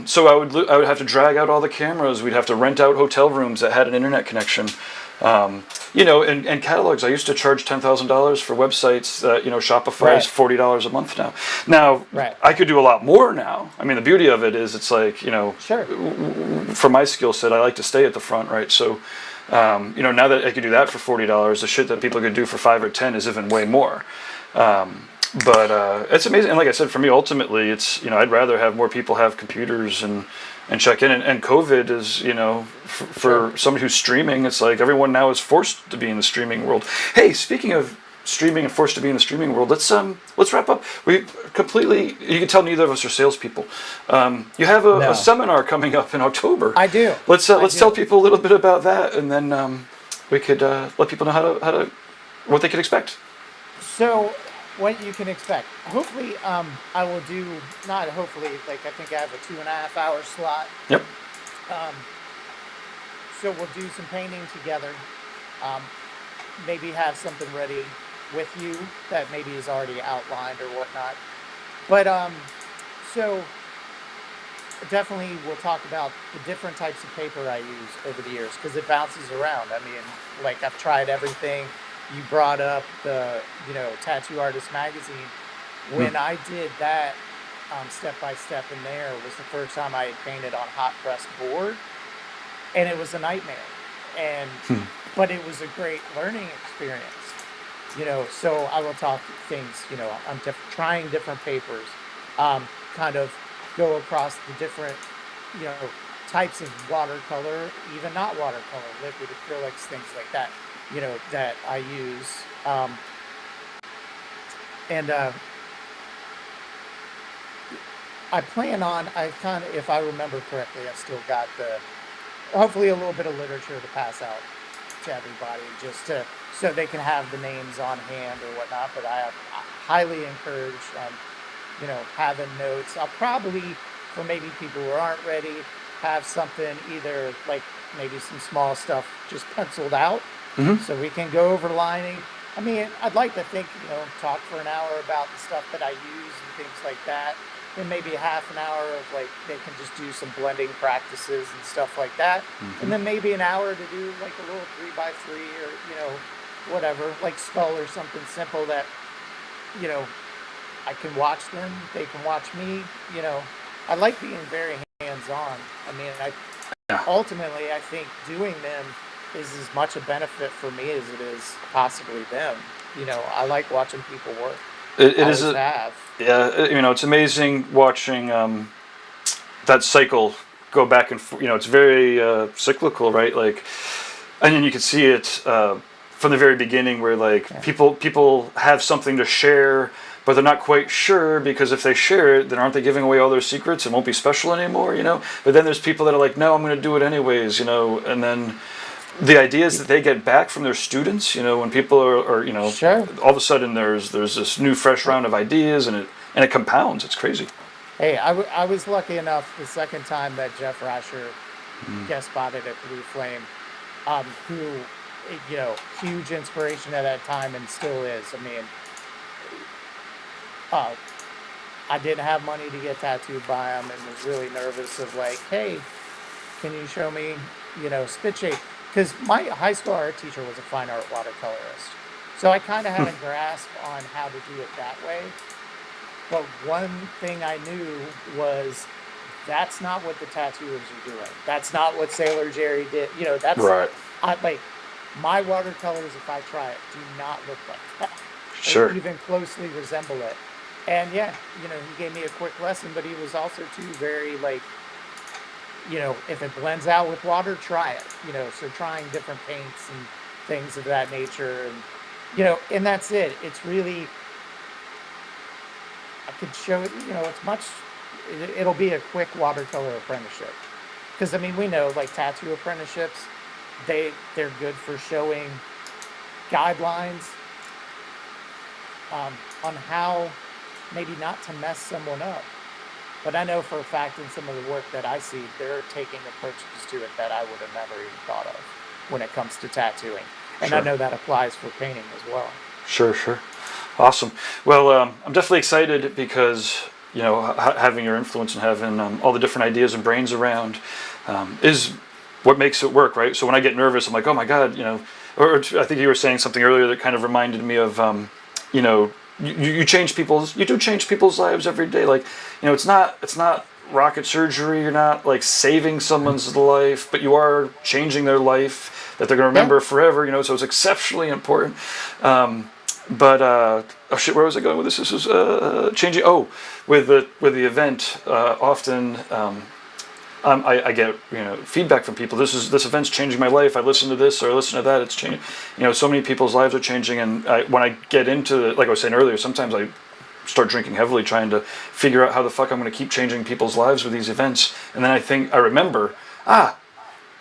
So I would have to drag out all the cameras. We'd have to rent out hotel rooms that had an internet connection. And catalogs. I used to charge $10,000 for websites that, Shopify Right. is $40 a month now. Now, Right. I could do a lot more now. I mean, the beauty of it is it's like, Sure. for my skill set, I like to stay at the front, right? So, now that I could do that for $40, the shit that people could do for 5 or 10 is even way more. But it's amazing. And like I said, for me, ultimately, it's, I'd rather have more people have computers and check in. And COVID is, for somebody who's streaming, it's like everyone now is forced to be in the streaming world. Hey, speaking of streaming and forced to be in the streaming world, let's wrap up. You can tell neither of us are salespeople. You have No. a seminar coming up in October. I do. Let's I do. tell people a little bit about that, and then we could let people know how to what they could expect. So, what you can expect. Hopefully, I will do, not hopefully, like I think I have a 2.5 hour slot. Yep. Um, so we'll do some painting together. Maybe have something ready with you that maybe is already outlined or whatnot. But so definitely we'll talk about the different types of paper I use over the years because it bounces around. I mean, like I've tried everything. You brought up the, Tattoo Artist Magazine. When I did that step by step in there was the first time I had painted on hot pressed board, and it was a nightmare. And but it was a great learning experience. So I will talk things. I'm trying different papers, kind of go across the different, types of watercolor, even not watercolor, liquid acrylics, things like that. That I use. And I plan on, if I remember correctly, I've still got hopefully a little bit of literature to pass out to everybody, just so they can have the names on hand or whatnot. But I highly encourage, having notes. I'll probably, for maybe people who aren't ready, have something either like maybe some small stuff just penciled out. So we can go over lining. I mean, I'd like to think, talk for an hour about the stuff that I use and things like that. Then maybe half an hour of like, they can just do some blending practices and stuff like that. And then maybe an hour to do like a little 3x3 or, whatever, like skull or something simple that, I can watch them. They can watch me, I like being very hands-on. I mean, ultimately, I think doing them is as much a benefit for me as it is possibly them. I like watching people work. It Always is have. yeah, it's amazing watching that cycle go back and forth. It's very cyclical, right? Like, and then you can see it from the very beginning where like people have something to share, but they're not quite sure because if they share it, then aren't they giving away all their secrets? It won't be special anymore, But then there's people that are like, no, I'm going to do it anyways, and then the ideas that they get back from their students, when people are Sure. all of a sudden there's this new fresh round of ideas and it compounds. It's crazy. Hey, I was lucky enough the second time that Jeff Rasher guest spotted at Blue Flame, who, huge inspiration at that time and still is. I mean, I didn't have money to get tattooed by him and was really nervous of like, hey, can you show me, spit shape? Because my high school art teacher was a fine art watercolorist. So I kind of had a grasp on how to do it that way. But one thing I knew was that's not what the tattooers are doing. That's not what Sailor Jerry did. That's Right. like my watercolors, if I try it, do not look like that. Sure. Or even closely resemble it. And yeah, he gave me a quick lesson, but he was also too very like, if it blends out with water, try it. So trying different paints and things of that nature, and that's it. It's really, I could show it. It's much. It'll be a quick watercolor apprenticeship, because I mean we know like tattoo apprenticeships, they're good for showing guidelines on how maybe not to mess someone up. But I know for a fact in some of the work that I see, they're taking approaches to it that I would have never even thought of when it comes to tattooing. And I Sure. know that applies for painting as well. Sure, sure. Awesome. Well, I'm definitely excited because, having your influence and having all the different ideas and brains around is what makes it work, right? So when I get nervous, I'm like, oh my God, or I think you were saying something earlier that kind of reminded me of, you do change people's lives every day. Like, it's not rocket surgery. You're not like saving someone's life, but you are changing their life that they're going to remember forever, so it's exceptionally important. Oh shit, where was I going with this? This was changing. Oh, with the event, often I get feedback from people. This event's changing my life. I listen to this or I listen to that. It's changing. So many people's lives are changing. And when I get into it, like I was saying earlier, sometimes I start drinking heavily, trying to figure out how the fuck I'm going to keep changing people's lives with these events. And then I remember,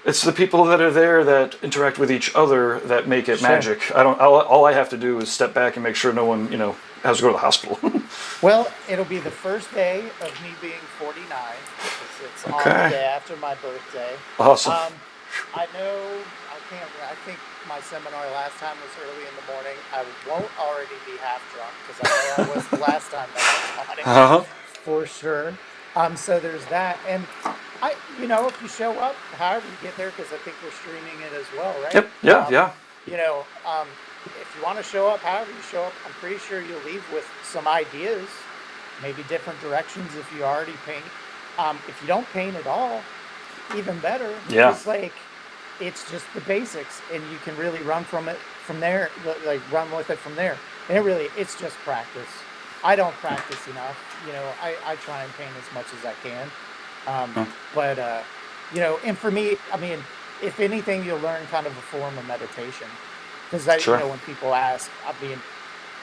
it's the people that are there that interact with each other that make it magic. All I have to do is step back and make sure no one, has to go to the hospital. Well, it'll be the first day of me being 49. It's on the day after my birthday. Awesome. I think my seminar last time was early in the morning. I won't already be half drunk because I know I was the last time that I was on it. For sure. So there's that. And if you show up, however you get there, because I think we're streaming it as well, right? Yep. Yeah. If you want to show up, however you show up, I'm pretty sure you'll leave with some ideas, maybe different directions if you already paint. If you don't paint at all, even better. Yeah. It's just the basics, and you can really run from there, like run with it from there. And it's just practice. I don't practice enough. I try and paint as much as I can. But and for me, I mean, if anything, you'll learn kind of a form of meditation. Because when people ask,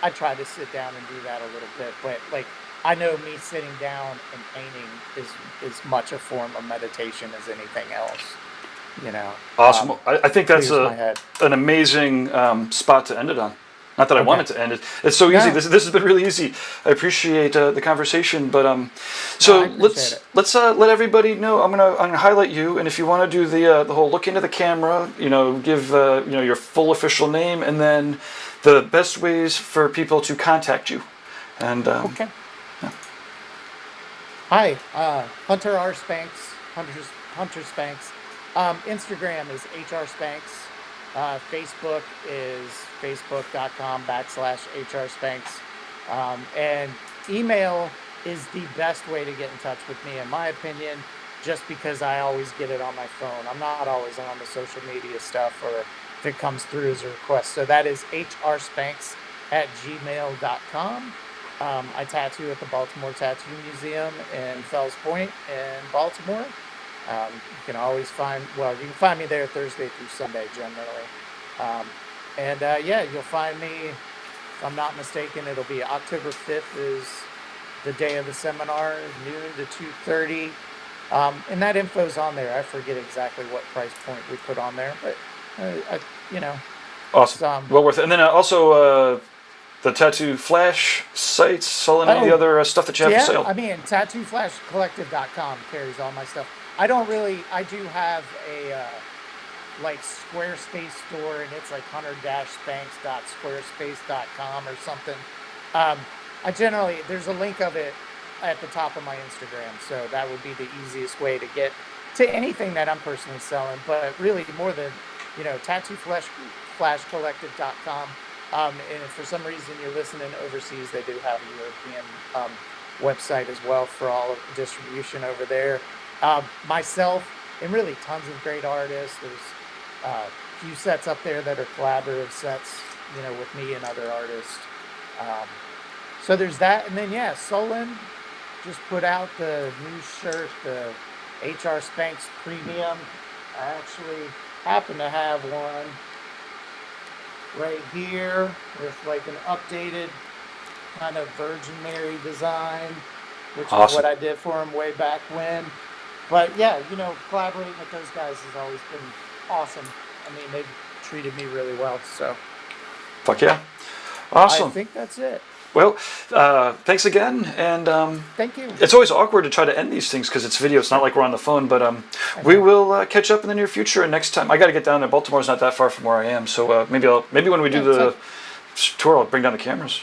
I try to sit down and do that a little bit. But like, I know me sitting down and painting is as much a form of meditation as anything else. Awesome. I think that's an amazing spot to end it on. Not that I wanted to end it. It's so easy. This has been really easy. I appreciate the conversation, but let's let everybody know. I'm gonna highlight you, and if you want to do the whole look into the camera, give your full official name, and then the best ways for people to contact you. And okay. Yeah. Hi, Hunter R. Spanks, Hunter Spanks. Instagram is HR Spanks. Facebook is facebook.com/HR Spanks. And email is the best way to get in touch with me, in my opinion, just because I always get it on my phone. I'm not always on the social media stuff, or if it comes through as a request. So that is hrspanks@gmail.com. I tattoo at the Baltimore Tattoo Museum in Fells Point in Baltimore. You can always you can find me there Thursday through Sunday generally. You'll find me, if I'm not mistaken, it'll be October 5th is the day of the seminar, noon to 2:30. And that info's on there. I forget exactly what price point we put on there, but, Awesome. Well worth it. And then also the Tattoo Flash sites, selling any of the other stuff that you have for sale. I mean, TattooFlashCollective.com carries all my stuff. I do have a Squarespace store, and it's like hunter-spanks.squarespace.com or something. There's a link of it at the top of my Instagram, so that would be the easiest way to get to anything that I'm personally selling. But really, more than TattooFlashCollective.com. And if for some reason you're listening overseas, they do have a European website as well for all of the distribution over there. Myself, and really tons of great artists. There's a few sets up there that are collaborative sets, with me and other artists. So there's that, and then yeah, Solon just put out the new shirt, the HR Spanks Premium. I actually happen to have one right here with like an updated kind of Virgin Mary design, which is Awesome. what I did for him way back when. But yeah, you know, collaborating with those guys has always been awesome. I mean, they've treated me really well, so Fuck yeah. I Awesome. think that's it. Well, thanks again, and Thank you. it's always awkward to try to end these things because it's video. It's not like we're on the phone, but we will catch up in the near future. And next time, I got to get down there. Baltimore's not that far from where I am, so maybe when we do the tour, I'll bring down the cameras.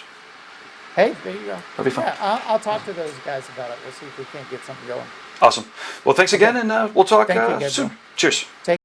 Hey, there you go. That'll be fun. Yeah, I'll talk to those guys about it. We'll see if we can't get something going. Awesome. Well, thanks again, and we'll talk Thank you again, soon. Joe. Cheers. Take